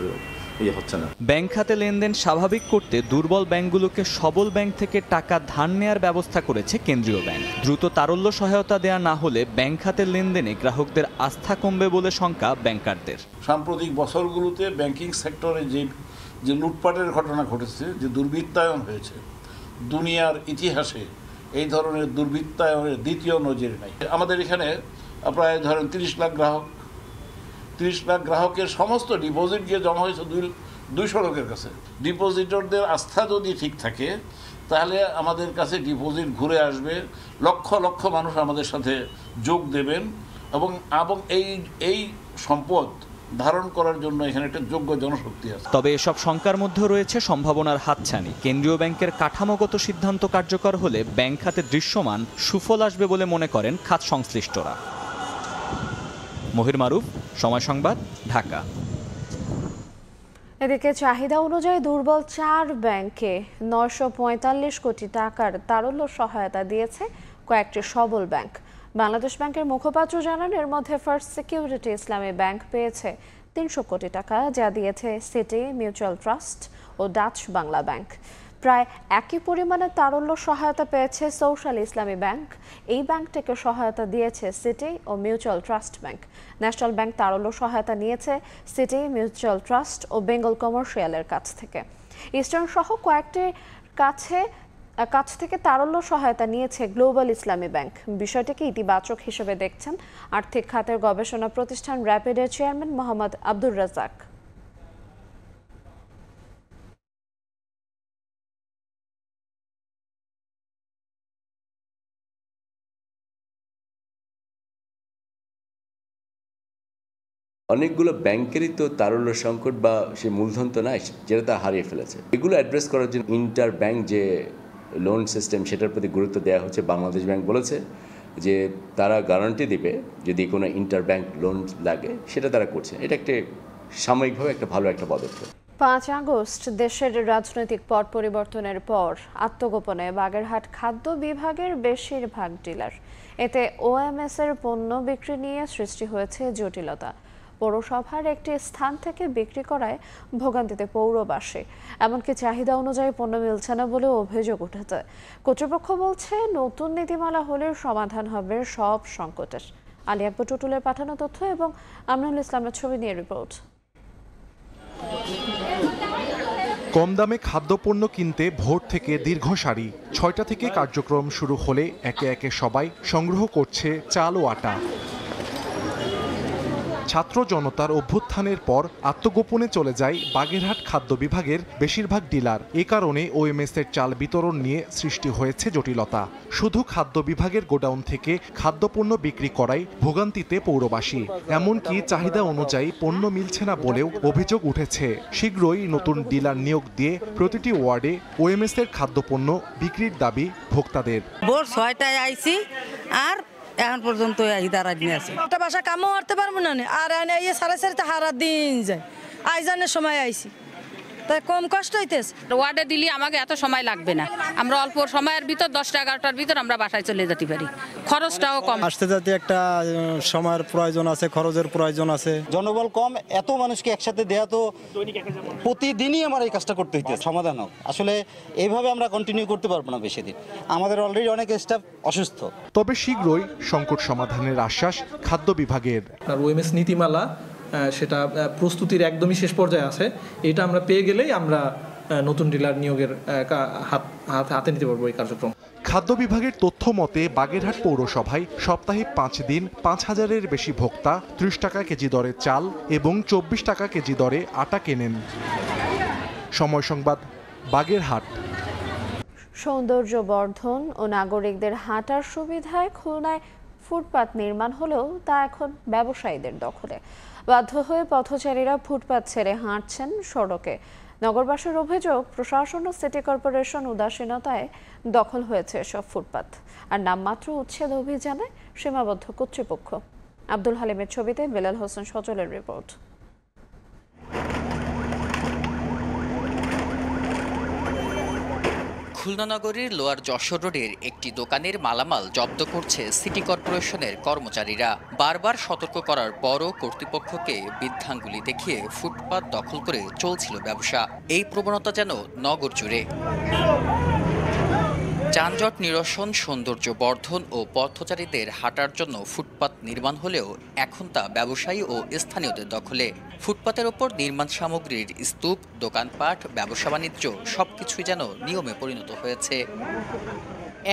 হচ্ছে না। ব্যাংক খাতে লেনদেন স্বাভাবিক করতে দুর্বল ব্যাংকগুলোকে সবল ব্যাংক থেকে টাকা ধার নেয়ার ব্যবস্থা করেছে কেন্দ্রীয় ব্যাংক। দ্রুত তারল্য সহায়তা দেয়া না হলে ব্যাংক খাতের লেনদেনে গ্রাহকদের আস্থা কমবে বলে শঙ্কা ব্যাংকারদের। সাম্প্রতিক বছরগুলোতে ব্যাংকিং সেক্টরে যে লুটপাটের ঘটনা ঘটেছে, যে দুর্বৃত্তায়ন হয়েছে, দুনিয়ার ইতিহাসে এই ধরনের দুর্বৃত্তায়নের দ্বিতীয় নজির নাই। আমাদের এখানে প্রায় ধরেন 30 লাখ গ্রাহকের সমস্ত ডিপোজিট গিয়ে জমা হয়েছে 200 লোকের কাছে। ডিপোজিটরদের আস্থা যদি ঠিক থাকে তাহলে আমাদের কাছে ডিপোজিট ঘুরে আসবে, লক্ষ লক্ষ মানুষ আমাদের সাথে যোগ দেবেন এবং এই সম্পদ ধারণ করার জন্য এখানে একটা যোগ্য জনশক্তি আছে। তবে এসব শঙ্কার মধ্যেও রয়েছে সম্ভাবনার হাতছানি। কেন্দ্রীয় ব্যাংকের কাঠামোগত সিদ্ধান্ত কার্যকর হলে ব্যাংক খাতে দৃশ্যমান সুফল আসবে বলে মনে করেন খাত সংশ্লিষ্টরা। মহির মারুফ, সময় সংবাদ, ঢাকা। এদিকে চাহিদা অনুযায়ী দুর্বল 4 ব্যাংকে 945 কোটি টাকার তারল্য সহায়তা দিয়েছে কয়েকটি সবল ব্যাংক। বাংলাদেশ ব্যাংকের মুখপাত্র জানান, এর মধ্যে ফার্স্ট সিকিউরিটি ইসলামী ব্যাংক পেয়েছে 300 কোটি টাকা, যা দিয়েছে সিটি মিউচুয়াল ট্রাস্ট ও ডাচ বাংলা ব্যাংক। প্রায় একই পরিমাণে তারল্য সহায়তা পেয়েছে সোশ্যাল ইসলামী ব্যাংক। এই ব্যাংকটিকে সহায়তা দিয়েছে সিটি ও Mutual Trust Bank. National Bank তারল্য সহায়তা নিয়েছে সিটি, মিউচুয়াল ট্রাস্ট ও বেঙ্গল কমার্শিয়ালের কাছ থেকে। ইস্টার্ন সহ কয়েকটি কাছ থেকে তারল্য সহায়তা নিয়েছে গ্লোবাল ইসলামী ব্যাংক। বিষয়টিকে ইতিবাচক হিসেবে দেখছেন আর্থিক খাতের গবেষণা প্রতিষ্ঠান র্যাপিডের চেয়ারম্যান মোহাম্মদ আব্দুর রাজ্জাক। অনেকগুলো ব্যাংকেরই তো তারল্য সংকট বা সে মূলধন তো নাই, যেটা তা হারিয়ে ফেলেছে। এগুলো অ্যাড্রেস করার জন্য ইন্টার ব্যাংক যে লোন সিস্টেম, সেটার প্রতি গুরুত্ব দেওয়া হচ্ছে। বাংলাদেশ ব্যাংক বলেছে যে তারা গ্যারান্টি দিবে যদি কোনো ইন্টার ব্যাংক লোন লাগে, সেটা তারা করছে। এটা একটা সাময়িকভাবে একটা ভালো একটা পদক্ষেপ। 5 আগস্ট দেশের রাজনৈতিক পট পরিবর্তনের পর আত্মগোপনে বাগেরহাট খাদ্য বিভাগের বেশিরভাগ ডিলার। এতে ওএমএস এর পণ্য বিক্রি নিয়ে সৃষ্টি হয়েছে জটিলতা। পৌরসভার একটি স্থান থেকে বিক্রি করায় ভোগান্তিতে পৌরবাসী, এমনকি চাহিদা অনুযায়ী পণ্য মিলছে না বলে অভিযোগ উঠেছে। কর্তৃপক্ষ বলছে নতুন নীতিমালা হলে সমাধান হবে সব সংকটের। আলী আকবর টুটুলের পাঠানো তথ্য এবং আমনুল ইসলামের ছবি নিয়ে রিপোর্ট। কম দামে খাদ্যপণ্য কিনতে ভোর থেকে দীর্ঘ সারি। 6টা থেকে কার্যক্রম শুরু হলে একে একে সবাই সংগ্রহ করছে চাল ও আটা। ছাত্র জনতার অভ্যুত্থানের পর আত্মগোপনে চলে যায় বাগেরহাট খাদ্য বিভাগের বেশিরভাগ ডিলার। এ কারণে ওএমএস এর চাল বিতরণ নিয়ে সৃষ্টি হয়েছে জটিলতা। শুধু খাদ্য বিভাগের গোডাউন থেকে খাদ্যপণ্য বিক্রি করায় ভোগান্তিতে পৌরবাসী, এমনকি চাহিদা অনুযায়ী পণ্য মিলছে না বলেও অভিযোগ উঠেছে। শীঘ্রই নতুন ডিলার নিয়োগ দিয়ে প্রতিটি ওয়ার্ডে ওএমএস এর খাদ্যপণ্য বিক্রির দাবি ভোক্তাদের। ভোর 6টায় আইছি আর এখন পর্যন্ত আছে একটা বাসা কামও হারতে পারবো না, আর এই 4:30 হারা দিন যায়। আইজানের সময় আইছি, তাই কম কষ্ট হইতেছে। ওয়ার্ডে দিলে আমাকে এত সময় লাগবে না, আমরা অল্প সময়ের ভিতর 10টা-11টার ভিতর আমরা বাসায় চলে যেতে পারি, খরচটাও কম। আসতে যেতে একটা সময়ের প্রয়োজন আছে, খরচের প্রয়োজন আছে। জনবল কম, এত মানুষকে একসাথে দেয়া তো প্রতিদিনই আমার এই কাজটা করতে হইতে সমাধান হোক। আসলে এইভাবে আমরা কন্টিনিউ করতে পারবো না বেশি দিন, আমাদের অলরেডি অনেক স্টাফ অসুস্থ। তবে শীঘ্রই সংকট সমাধানের আশ্বাস খাদ্য বিভাগের। আর ওএমএস নীতিমালা সেটা প্রস্তুতির একদমই শেষ পর্যায়ে আছে। এটা আমরা পেয়ে গেলেই আমরা নতুন ডিলার নিয়োগের হাতে নিতে পারবো এই কার্যক্রম। খাদ্য বিভাগের তথ্য মতে বাগেরহাট পৌরসভায় সপ্তাহে 5 দিন 5,000-এর বেশি ভোক্তা 30 টাকা কেজি দরে চাল এবং 24 টাকা কেজি দরে আটা কেনেন। সময় সংবাদ, বাগেরহাট। সৌন্দর্য বর্ধন ও নাগরিকদের হাঁটার সুবিধায় খুলনায় ফুটপাত নির্মাণ হলেও তা এখন ব্যবসায়ীদের দখলে। বাধ্য হয়ে পথচারীরা ফুটপাত ছেড়ে হাঁটছেন সড়কে। নগরবাসীর অভিযোগ, প্রশাসন ও সিটি কর্পোরেশন উদাসীনতায় দখল হয়েছে এসব ফুটপাত, আর নামমাত্র উচ্ছেদ অভিযানে সীমাবদ্ধ কর্তৃপক্ষ। আব্দুল হালিমের ছবিতে বেলাল হোসেন সচলের রিপোর্ট। খুলনা নগরীর লোয়ার যশোর রোডের একটি দোকানের মালামাল জব্দ করছে সিটি কর্পোরেশনের কর্মচারীরা। বারবার সতর্ক করার পরও কর্তৃপক্ষকে বৃদ্ধাঙ্গুলি দেখিয়ে ফুটপাত দখল করে চলছিল ব্যবসা। এই প্রবণতা যেন নগর জুড়ে। যানজট নিরসন, সৌন্দর্য বর্ধন ও পথচারীদের হাঁটার জন্য ফুটপাত নির্মাণ হলেও এখন তা ব্যবসায়ী ও স্থানীয়দের দখলে। ফুটপাতের ওপর নির্মাণ সামগ্রীর স্তূপ, দোকানপাট, ব্যবসা বাণিজ্য সবকিছুই যেন নিয়মে পরিণত হয়েছে।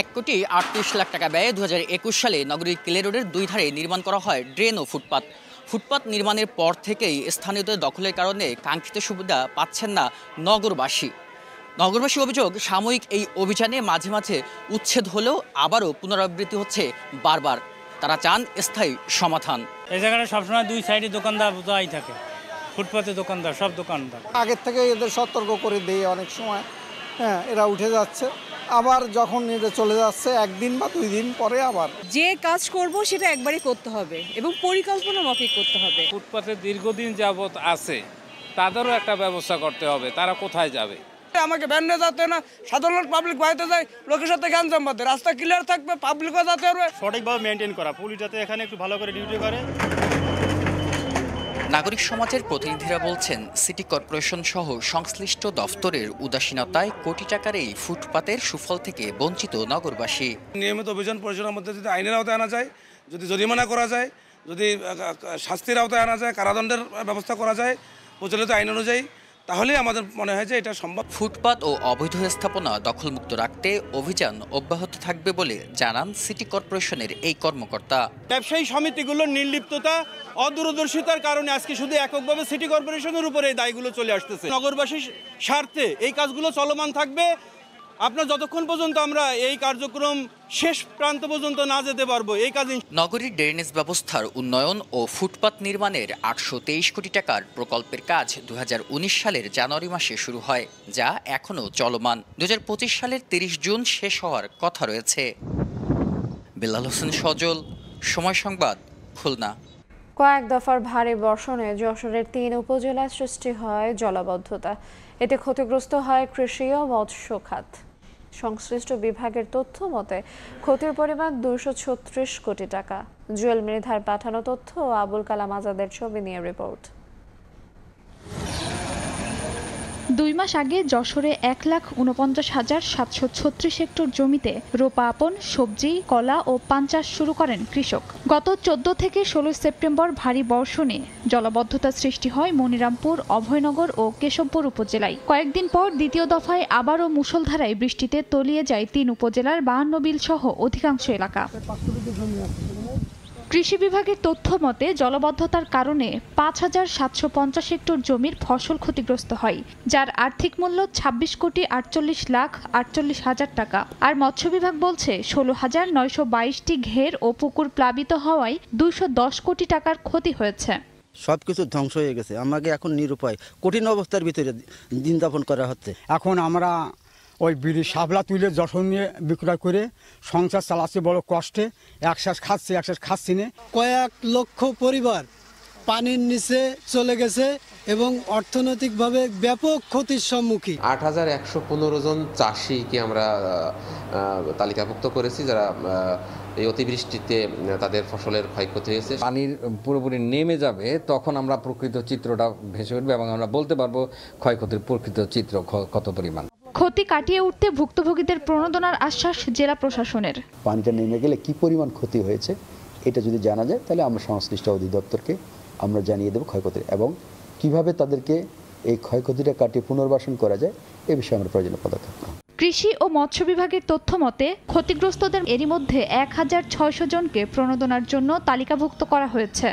1,38 লাখ টাকা ব্যয়ে 2021 সালে নগরীর কিলে রোডের 2 ধারে নির্মাণ করা হয় ড্রেন ও ফুটপাত। ফুটপাত নির্মাণের পর থেকেই স্থানীয়দের দখলের কারণে কাঙ্ক্ষিত সুবিধা পাচ্ছেন না নগরবাসী। নগরবাসীর অভিযোগ, সাময়িক এই অভিযানে মাঝে মাঝে উচ্ছেদ হলেও আবারও পুনরাবৃত্তি হচ্ছে বারবার। তারা চান স্থায়ী সমাধান। এই জায়গাটা সবসময় 2 সাইডে দোকানদার যাই থাকে, ফুটপাতে দোকানদার, সব দোকানদার। আগের থেকে এদের সতর্ক করে দেয় অনেক সময়, হ্যাঁ এরা উঠে যাচ্ছে, আবার যখন এটা চলে যাচ্ছে 1 দিন বা 2 দিন পরে আবার। যে কাজ করব সেটা একবারই করতে হবে এবং পরিকল্পনা মাফিক করতে হবে। ফুটপাতে দীর্ঘদিন যাবত আছে, তাদেরও একটা ব্যবস্থা করতে হবে। তারা কোথায় যাবে? আমাকে ভ্যানে যেতে না, সাধারণ পাবলিক বাইতে যায়, লোকের সাথে গ্যাঞ্জাম বাঁধে, রাস্তা ক্লিয়ার থাকবে, পাবলিকও যেতে পারবে। সঠিকভাবে মেনটেন করা, পুলিশ যাতে এখানে একটু ভালো করে ডিউটি করে। নাগরিক সমাজের প্রতিনিধিরা বলছেন, সিটি কর্পোরেশন সহ সংশ্লিষ্ট দফতরের উদাসীনতায় কোটি টাকার এই ফুটপাতের সুফল থেকে বঞ্চিত নগরবাসী। নিয়মিত অভিযান পরিচালনার মধ্যে যদি আইনের আওতায় আনা যায়, যদি জরিমানা করা যায়, যদি শাস্তির আওতায় আনা যায়, কারাদণ্ডের ব্যবস্থা করা যায় প্রচলিত আইন অনুযায়ী, তাহলে আমাদের মনে হয় যে এটা সম্ভব। ফুটপাত ও অবৈধ স্থাপনা দখলমুক্ত রাখতে অভিযান অব্যাহত থাকবে বলে জানান সিটি কর্পোরেশনের এই কর্মকর্তা। ব্যবসায়ী সমিতিগুলোর নির্লিপ্ততা, অদূরদর্শিতার কারণে আজকে শুধু এককভাবে সিটি কর্পোরেশনের উপরে এই দায়গুলো চলে আসতেছে। নগরবাসীর স্বার্থে এই কাজগুলো চলমান থাকবে। আপনার যতক্ষণ পর্যন্ত আমরা এই কার্যক্রম শেষ প্রান্ত পর্যন্ত না যেতে পারবো এই কাজে। নগরীর ড্রেনেজ ব্যবস্থার উন্নয়ন ও ফুটপাত নির্মাণের 823 কোটি টাকার প্রকল্পের কাজ 2019 সালের জানুয়ারি মাসে শুরু হয়, যা এখনও চলমান। 2025 সালের 30 জুন শেষ হওয়ার কথা রয়েছে। বেলাল হোসেন সজল, সময় সংবাদ, খুলনা। কয়েক দফার ভারী বর্ষণে যশোরের 3 উপজেলায় সৃষ্টি হয় জলাবদ্ধতা। এতে ক্ষতিগ্রস্ত হয় কৃষি ও মৎস্য খাত। সংশ্লিষ্ট বিভাগের তথ্য মতে ক্ষতির পরিমাণ 236 কোটি টাকা। জুয়েল মৃধার পাঠানো তথ্য ও আবুল কালাম আজাদের ছবি নিয়ে রিপোর্ট। 2 মাস আগে যশোরে 1,49,736 হেক্টর জমিতে রোপাপন, সবজি, কলা ও পান চাষ শুরু করেন কৃষক। গত 14 থেকে 16 সেপ্টেম্বর ভারী বর্ষণে জলাবদ্ধতা সৃষ্টি হয় মনিরামপুর, অভয়নগর ও কেশবপুর উপজেলায়। কয়েকদিন পর দ্বিতীয় দফায় আবারও মুষলধারায় বৃষ্টিতে তলিয়ে যায় 3 উপজেলার 52 বিল সহ অধিকাংশ এলাকা। কৃষি বিভাগের তথ্য মতে জলাবদ্ধতার কারণে 5,750 হেক্টর জমির ফসল ক্ষতিগ্রস্ত হয়, যার আর্থিক মূল্য 26,48,48,000 টাকা। আর মৎস্য বিভাগ বলছে 16,922টি ঘের ও পুকুর প্লাবিত হওয়ায় 210 কোটি টাকার ক্ষতি হয়েছে। সবকিছু ধ্বংস হয়ে গেছে, আমাকে এখন নিরুপায় কঠিন অবস্থার ভিতরে দিন যাপন করা হচ্ছে। এখন আমরা ওই বিড়ি শাবলা তুলে যশোর নিয়ে বিক্রয় করে সংসার চালাচ্ছে বড় কষ্টে। একশ্বাস খাচ্ছি, একশ্বাস খাচ্ছি না। কয়েক লক্ষ পরিবার পানির নিচে চলে গেছে এবং অর্থনৈতিকভাবে ব্যাপক ক্ষতির সম্মুখীন। 8,115 জন চাষিকে আমরা তালিকাভুক্ত করেছি, যারা এই অতিবৃষ্টিতে তাদের ফসলের ক্ষয়ক্ষতি হয়েছে। পানির পুরোপুরি নেমে যাবে তখন আমরা প্রকৃত চিত্রটা ভেসে উঠবে এবং আমরা বলতে পারবো ক্ষয়ক্ষতির প্রকৃত চিত্র কত পরিমাণ। ক্ষতি কাটিয়ে উঠতে ভুক্তভোগীদের প্রণোদনার আশ্বাস জেলা প্রশাসনের। পানিটা নেমে গেলে কি পরিমাণ ক্ষতি হয়েছে এটা যদি জানা যায় তাহলে আমরা সংশ্লিষ্ট অধিদপ্তরকে আমরা জানিয়ে দেব ক্ষয়ক্ষতির, এবং কিভাবে তাদেরকে এই ক্ষয়ক্ষতিটা কাটিয়ে পুনর্বাসন করা যায় এ বিষয়ে আমরা প্রয়োজনীয় পদক্ষেপ নেব। কৃষি ও মৎস্য বিভাগের তথ্য মতে ক্ষতিগ্রস্তদের এরই মধ্যে 1,600 জনকে প্রণোদনার জন্য তালিকাভুক্ত করা হয়েছে।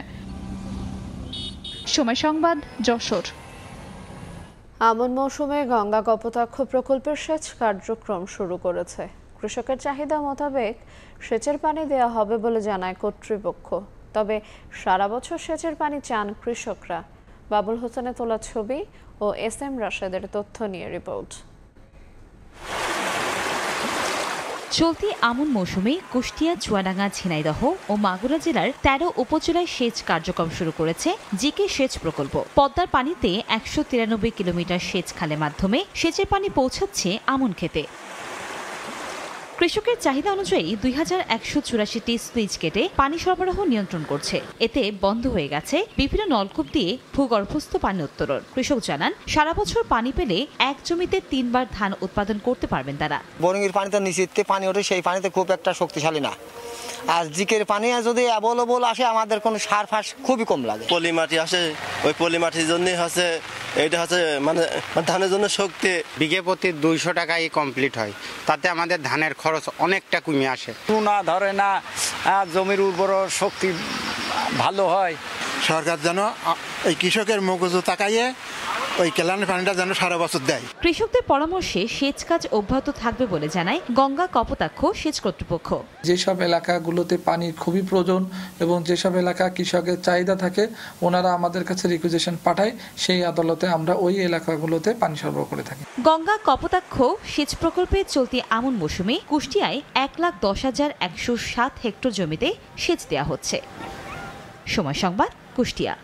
সময় সংবাদ, যশোর। আমন মৌসুমে গঙ্গা কপোতাক্ষ প্রকল্পের সেচ কার্যক্রম শুরু করেছে। কৃষকের চাহিদা মোতাবেক সেচের পানি দেওয়া হবে বলে জানায় কর্তৃপক্ষ। তবে সারা বছর সেচের পানি চান কৃষকরা। বাবুল হোসেনের তোলা ছবি ও SM রাশেদের তথ্য নিয়ে রিপোর্ট। চলতি আমন মৌসুমে কুষ্টিয়া, চুয়াডাঙ্গা, ঝিনাইদহ ও মাগুরা জেলার 13 উপজেলায় সেচ কার্যক্রম শুরু করেছে জিকে সেচ প্রকল্প। পদ্মার পানিতে 193 কিলোমিটার সেচ খালের মাধ্যমে সেচের পানি পৌঁছাচ্ছে আমন খেতে। কৃষকের চাহিদা অনুযায়ী 2184টি সুইচ কেটে পানি সরবরাহ নিয়ন্ত্রণ করছে। এতে বন্ধ হয়ে গেছে বিভিন্ন নলকূপ দিয়ে ভূগর্ভস্থ পানি উত্তোলন। কৃষক জানান সারা বছর পানি পেলে এক জমিতে 3 বার ধান উৎপাদন করতে পারবেন তারা। বোরিংয়ের পানিতে নিচেতে পানি ওঠে, সেই পানিতে খুব একটা শক্তিশালী না। আর জিকের পানি যদি অ্যাভেলেবল আসে আমাদের কোনো সার ফাঁস খুবই কম লাগে। পলি মাটি আসে, ওই পলি মাটির জন্যই হচ্ছে এইটা হচ্ছে মানে ধানের জন্য শক্তি। বিঘে প্রতি 200 টাকায় কমপ্লিট হয়, তাতে আমাদের ধানের খরচ অনেকটা কমে আসে। না ধরে না, জমির উর্বর শক্তি ভালো হয়। সরকার যেন এই কৃষকের মগজ তাকাইয়ে ওই কেলানের পানিটা যেন সারা বছর দেয়। কৃষকদের পরামর্শে সেচ কাজ অব্যাহত থাকবে বলে জানায় গঙ্গা কপোতাক্ষ সেচ কর্তৃপক্ষ। যেসব এলাকাগুলোতে পানির খুবই প্রয়োজন এবং যেসব এলাকা কৃষকের চাহিদা থাকে ওনারা আমাদের কাছে রিকুইজিশন পাঠায়, সেই আদালতে আমরা ওই এলাকাগুলোতে পানি সরবরাহ করে থাকি। গঙ্গা কপোতাক্ষ সেচ প্রকল্পে চলতি আমন মৌসুমে কুষ্টিয়ায় 1,10,107 হেক্টর জমিতে সেচ দেওয়া হচ্ছে। সময় সংবাদ, কুষ্টিয়া।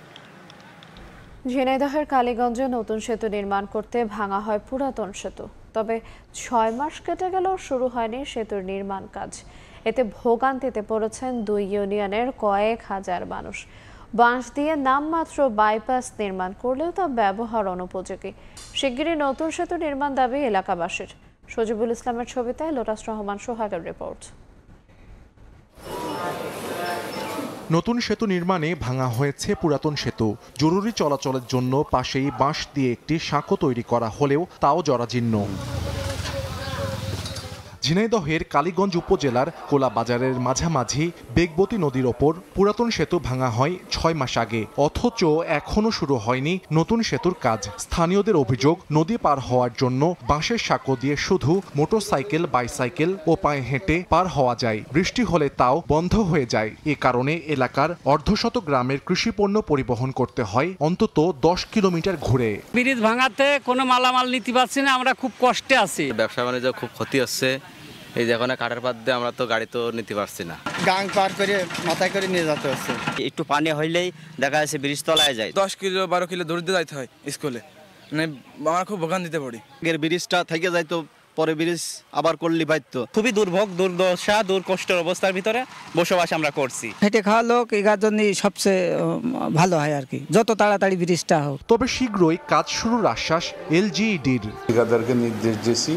ঝিনাইদহের কালীগঞ্জে নতুন সেতু নির্মাণ করতে ভাঙা হয় পুরাতন সেতু। তবে 6 মাস কেটে গেলেও শুরু হয়নি সেতুর নির্মাণ কাজ। এতে ভোগান্তিতে পড়েছেন 2 ইউনিয়নের কয়েক হাজার মানুষ। বাঁশ দিয়ে নামমাত্র বাইপাস নির্মাণ করলেও তা ব্যবহার অনুপযোগী। শিগগিরই নতুন সেতু নির্মাণ দাবি এলাকাবাসীর। সজিবুল ইসলামের ছবিতে লোটাস রহমান সোহাগের রিপোর্ট। নতুন সেতু নির্মাণে ভাঙা হয়েছে পুরাতন সেতু। জরুরি চলাচলের জন্য পাশেই বাঁশ দিয়ে একটি সাঁকো তৈরি করা হলেও তাও জরাজীর্ণ। ঝিনাইদহের কালীগঞ্জ উপজেলার কোলাবাজারের মাঝামাঝি বেগবতী নদীর ওপর পুরাতন সেতু ভাঙা হয় 6 মাস আগে, অথচ এখনো শুরু হয়নি নতুন সেতুর কাজ। স্থানীয়দের অভিযোগ, নদী পার হওয়ার জন্য বাঁশের সাঁকো দিয়ে শুধু মোটরসাইকেল, বাইসাইকেল ও পায়ে হেঁটে পার হওয়া যায়। বৃষ্টি হলে তাও বন্ধ হয়ে যায়। এ কারণে এলাকার অর্ধশত গ্রামের কৃষিপণ্য পরিবহন করতে হয় অন্তত 10 কিলোমিটার ঘুরে। ব্রিজ ভাঙাতে কোনো মালামাল নিতে পারছি না, আমরা খুব কষ্টে আছি। ব্যবসা বাণিজ্য খুব ক্ষতি হচ্ছে। এই যে এখন কাঠের পাত দিয়ে আমরা তো গাড়ি তো নিতে পারছি না, গাং পার করে মাথায় করে নিয়ে যেতে হচ্ছে। একটু পানি হইলেই দেখা যাচ্ছে ব্রিজ তলায় যায়। 10 কিলো 12 কিলো দূর দিয়ে যাইতে হয় স্কুলে, মানে আমরা খুব ভোগান দিতে পারি। এর ব্রিজটা থেকে যাইতো, পরে ব্রিজ আবার করলি পাইতো। খুবই দুর্ভোগ, দুর্দশা, কষ্টের অবস্থার ভিতরে বসবাস আমরা করছি। হেঁটে খাওয়া লোক এগার জন্য সবচেয়ে ভালো হয় আর কি, যত তাড়াতাড়ি ব্রিজটা হোক। তবে শীঘ্রই কাজ শুরুর আশ্বাস এলজিইডির। ঠিকাদারকে নির্দেশ দিয়েছি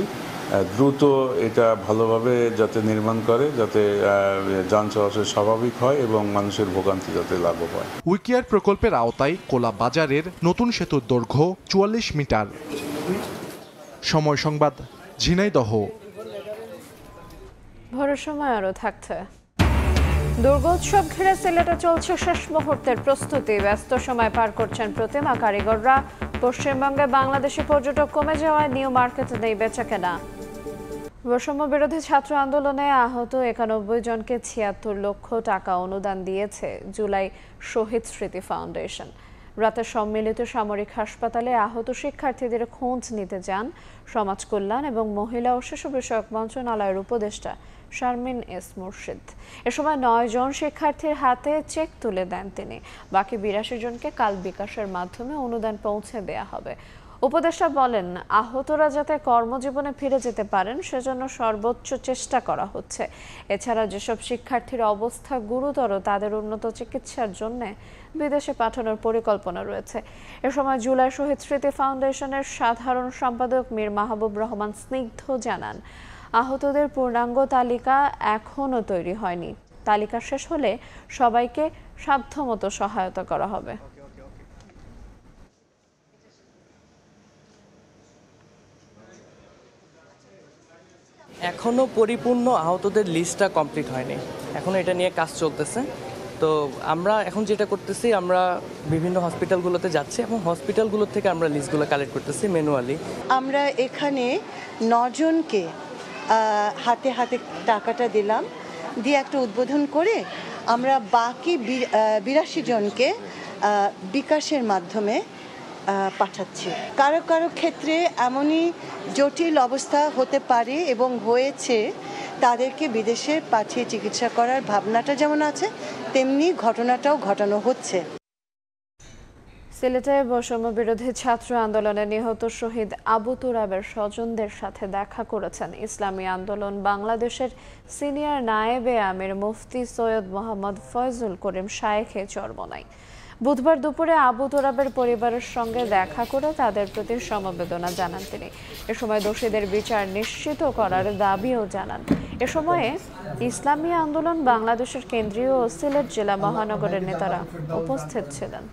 দ্রুত এটা ভালোভাবে যাতে নির্মাণ করে, যাতে যান চলাচল স্বাভাবিক হয় এবং মানুষের ভোগান্তি যাতে লাঘব হয়। উইকেয়ার প্রকল্পের আওতায় কোলা বাজারের নতুন সেতুর দৈর্ঘ্য 44 মিটার। সময় সংবাদ, ঝিনাইদহ। ভোরের সময় আরো থাকছে। দুর্গোৎসব ঘিরে সিলেটে চলছে শেষ মুহূর্তের প্রস্তুতি। ব্যস্ত সময় পার করছেন প্রতিমা কারিগররা। পশ্চিমবঙ্গে বাংলাদেশি পর্যটক কমে যাওয়ায় নিউ মার্কেটে নেই বেচাকেনা। বৈষম্য বিরোধী ছাত্র আন্দোলনে আহত 91 জনকে 76 লক্ষ টাকা অনুদান দিয়েছে জুলাই শহীদ স্মৃতি ফাউন্ডেশন। রাতে সম্মিলিত সামরিক হাসপাতালে আহত শিক্ষার্থীদের খোঁজ নিতে যান সমাজ কল্যাণ এবং মহিলা ও শিশু বিষয়ক মন্ত্রণালয়ের উপদেষ্টা শারমিন এস মুর্শিদ। এ সময় 9 জন শিক্ষার্থীর হাতে চেক তুলে দেন তিনি। বাকি 82 জনকে কাল বিকাশের মাধ্যমে অনুদান পৌঁছে দেয়া হবে। উপদেষ্টা বলেন, আহতরা যাতে কর্মজীবনে ফিরে যেতে পারেন সেজন্য সর্বোচ্চ চেষ্টা করা হচ্ছে। এছাড়া যেসব শিক্ষার্থীর অবস্থা গুরুতর তাদের উন্নত চিকিৎসার জন্য বিদেশে পাঠানোর পরিকল্পনা রয়েছে। এ সময় জুলাই শহীদ স্মৃতি ফাউন্ডেশনের সাধারণ সম্পাদক মীর মাহবুব রহমান স্নিগ্ধ জানান, আহতদের পূর্ণাঙ্গ তালিকা এখনও তৈরি হয়নি। তালিকা শেষ হলে সবাইকে সাধ্যমতো সহায়তা করা হবে। এখনও পরিপূর্ণ আহতদের লিস্টটা কমপ্লিট হয়নি, এখনও এটা নিয়ে কাজ চলতেছে। তো আমরা এখন যেটা করতেছি, আমরা বিভিন্ন হসপিটালগুলোতে যাচ্ছি এবং হসপিটালগুলো থেকে আমরা লিস্টগুলো কালেক্ট করতেছি ম্যানুয়ালি। আমরা এখানে 9 জনকে হাতে হাতে টাকাটা দিলাম, দিয়ে একটা উদ্বোধন করে আমরা বাকি 82 জনকে বিকাশের মাধ্যমে পাঠাচ্ছি। কারো কারো ক্ষেত্রে এমনই জটিল অবস্থা হতে পারে এবং হয়েছে, তাদেরকে বিদেশে পাঠিয়ে চিকিৎসা করার ভাবনাটা যেমন আছে তেমনি ঘটনাটাও ঘটানো হচ্ছে। সিলেটে বৈষম্য বিরোধী ছাত্র আন্দোলনে নিহত শহীদ আবু তুরাবের স্বজনদের সাথে দেখা করেছেন ইসলামী আন্দোলন বাংলাদেশের সিনিয়র নায়েবে আমির মুফতি সৈয়দ মোহাম্মদ ফয়জুল করিম শায়েখে চরমনাই। বুধবার দুপুরে আবু তুরাবের পরিবারের সঙ্গে দেখা করে তাদের প্রতি সমবেদনা জানান তিনি। এ সময় দোষীদের বিচার নিশ্চিত করার দাবিও জানান। এ সময়ে ইসলামী আন্দোলন বাংলাদেশের কেন্দ্রীয় ও সিলেট জেলা মহানগরের নেতারা উপস্থিত ছিলেন।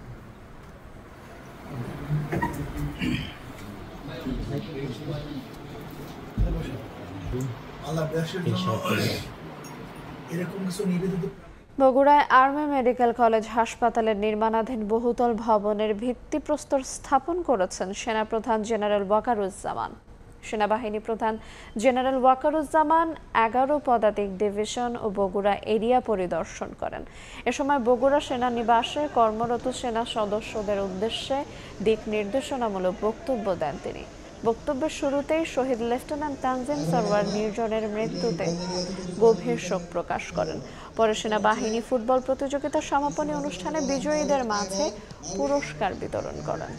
বগুড়ায় আর্মি মেডিকেল কলেজ হাসপাতালের নির্মাণাধীন বহুতল ভবনের ভিত্তিপ্রস্তর স্থাপন করেছেন সেনাপ্রধান জেনারেল ওয়াকারুজ্জামান। সেনাবাহিনী প্রধান জেনারেল ওয়াকারুজ্জামান 11 পদাতিক ডিভিশন ও বগুড়া এরিয়া পরিদর্শন করেন। এ সময় বগুড়া সেনানিবাসে কর্মরত সেনা সদস্যদের উদ্দেশ্যে দিক নির্দেশনামূলক বক্তব্য দেন তিনি। বক্তব্যের শুরুতেই শহীদ লেফটেন্যান্ট তানজিম সরওয়ার নির্জনের মৃত্যুতে গভীর শোক প্রকাশ করেন। পরে সেনাবাহিনী ফুটবল প্রতিযোগিতার সমাপনী অনুষ্ঠানে বিজয়ীদের মাঝে পুরস্কার বিতরণ করেন।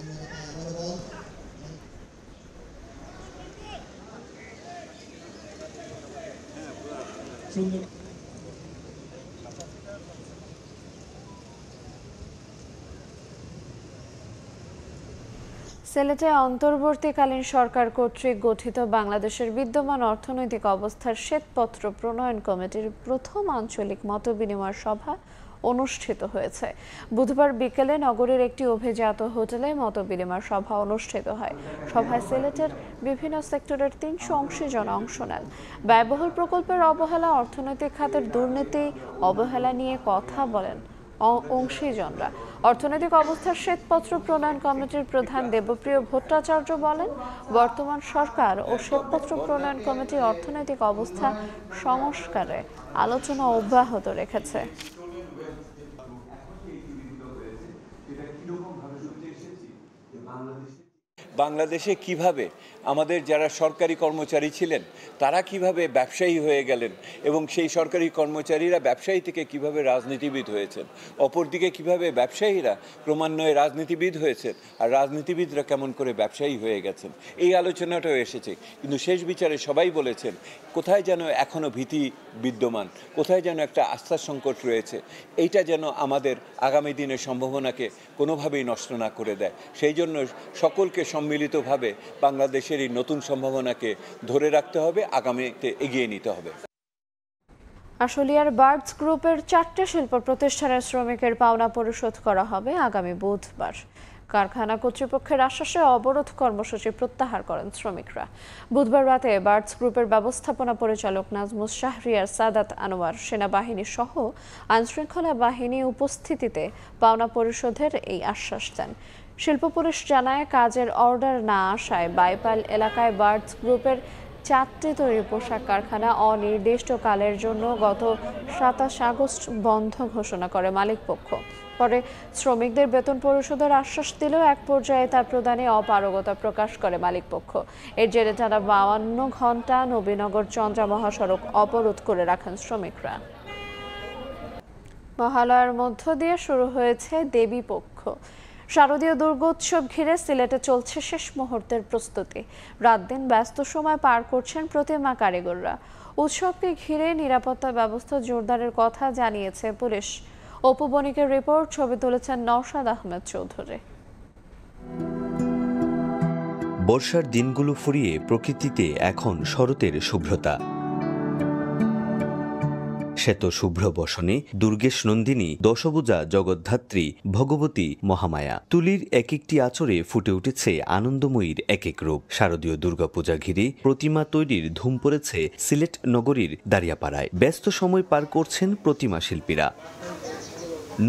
সিলেটে অন্তর্বর্তীকালীন সরকার কর্তৃক গঠিত বাংলাদেশের বিদ্যমান অর্থনৈতিক অবস্থার শ্বেতপত্র প্রণয়ন কমিটির প্রথম আঞ্চলিক মতবিনিময় সভা অনুষ্ঠিত হয়েছে। বুধবার বিকেলে নগরীর একটি অভিজাত হোটেলে মতবিনিময় সভা অনুষ্ঠিত হয়। সভায় সিলেটের বিভিন্ন সেক্টরের 300 অংশীজন অংশ নেন। ব্যয়বহুল প্রকল্পের অবহেলা, অর্থনৈতিক খাতের দুর্নীতি, অবহেলা নিয়ে কথা বলেন অংশীজনরা। অর্থনৈতিক অবস্থার শ্বেতপত্র প্রণয়ন কমিটির প্রধান দেবপ্রিয় ভট্টাচার্য বলেন, বর্তমান সরকার ও শ্বেতপত্র প্রণয়ন কমিটি অর্থনৈতিক অবস্থা সংস্কারে আলোচনা অব্যাহত রেখেছে। বাংলাদেশে কিভাবে আমাদের যারা সরকারি কর্মচারী ছিলেন তারা কিভাবে ব্যবসায়ী হয়ে গেলেন এবং সেই সরকারি কর্মচারীরা ব্যবসায়ী থেকে কিভাবে রাজনীতিবিদ হয়েছেন, অপরদিকে কিভাবে ব্যবসায়ীরা ক্রমান্বয়ে রাজনীতিবিদ হয়েছেন আর রাজনীতিবিদরা কেমন করে ব্যবসায়ী হয়ে গেছেন, এই আলোচনাটাও এসেছে। কিন্তু শেষ বিচারে সবাই বলেছেন কোথায় যেন এখনও ভীতি বিদ্যমান, কোথায় যেন একটা আস্থার সংকট রয়েছে। এইটা যেন আমাদের আগামী দিনের সম্ভাবনাকে কোনোভাবেই নষ্ট না করে দেয়। সেই জন্য সকলকে সম্মিলিতভাবে বাংলাদেশের এই নতুন সম্ভাবনাকে ধরে রাখতে হবে, আগামীতে এগিয়ে নিতে হবে। আশুলিয়ার বার্ডস গ্রুপের 4টে শিল্প প্রতিষ্ঠানের শ্রমিকের পাওনা পরিশোধ করা হবে আগামী বুধবার। কারখানা কর্তৃপক্ষের আশ্বাসে অবরোধ কর্মসূচি প্রত্যাহার করেন শ্রমিকরা। বুধবার রাতে বার্ডস গ্রুপের ব্যবস্থাপনা পরিচালক নাজমুস শাহরিয়ার, সাদাত আনোয়ার, সেনাবাহিনী সহ আইনশৃঙ্খলা বাহিনী উপস্থিতিতে পাওনা পরিশোধের এই আশ্বাস দেন। শিল্প পুলিশ জানায়, কাজের অর্ডার না আসায় বাইপাল এলাকায় বার্ডস গ্রুপের 4টি তৈরি পোশাক কারখানা অনির্দিষ্টকালের জন্য গত 27 আগস্ট বন্ধ ঘোষণা করে মালিকপক্ষ। পরে শ্রমিকদের বেতন পরিশোধের আশ্বাস দিলেও এক পর্যায়ে তা প্রদানে অপারগতা প্রকাশ করে মালিকপক্ষ। এর জেরে টানা 52 ঘণ্টা নবীনগর চন্দ্রা মহাসড়ক অবরোধ করে রাখেন শ্রমিকরা। মহালয়ার মধ্য দিয়ে শুরু হয়েছে দেবী পক্ষ। শারদীয় দুর্গোৎসব ঘিরে সিলেটে চলছে শেষ মুহূর্তের প্রস্তুতি। রাত দিন ব্যস্ত সময় পার করছেন প্রতিমা কারিগররা। উৎসবকে ঘিরে নিরাপত্তা ব্যবস্থা জোরদারের কথা জানিয়েছে পুলিশ। অপু বণিকের রিপোর্ট, ছবি তুলেছেন নওশাদ আহমেদ চৌধুরী। বর্ষার দিনগুলো ফুরিয়ে প্রকৃতিতে এখন শরতের শুভ্রতা। শ্বেত শুভ্র বসনে দুর্গেশ নন্দিনী, দশভুজা জগদ্ধাত্রী, ভগবতী মহামায়া, তুলির এক একটি আঁচড়ে ফুটে উঠেছে আনন্দময়ীর এক এক রূপ। শারদীয় দুর্গাপূজা ঘিরে প্রতিমা তৈরির ধুম পড়েছে সিলেট নগরীর দাঁড়িয়াপাড়ায়। ব্যস্ত সময় পার করছেন প্রতিমা শিল্পীরা।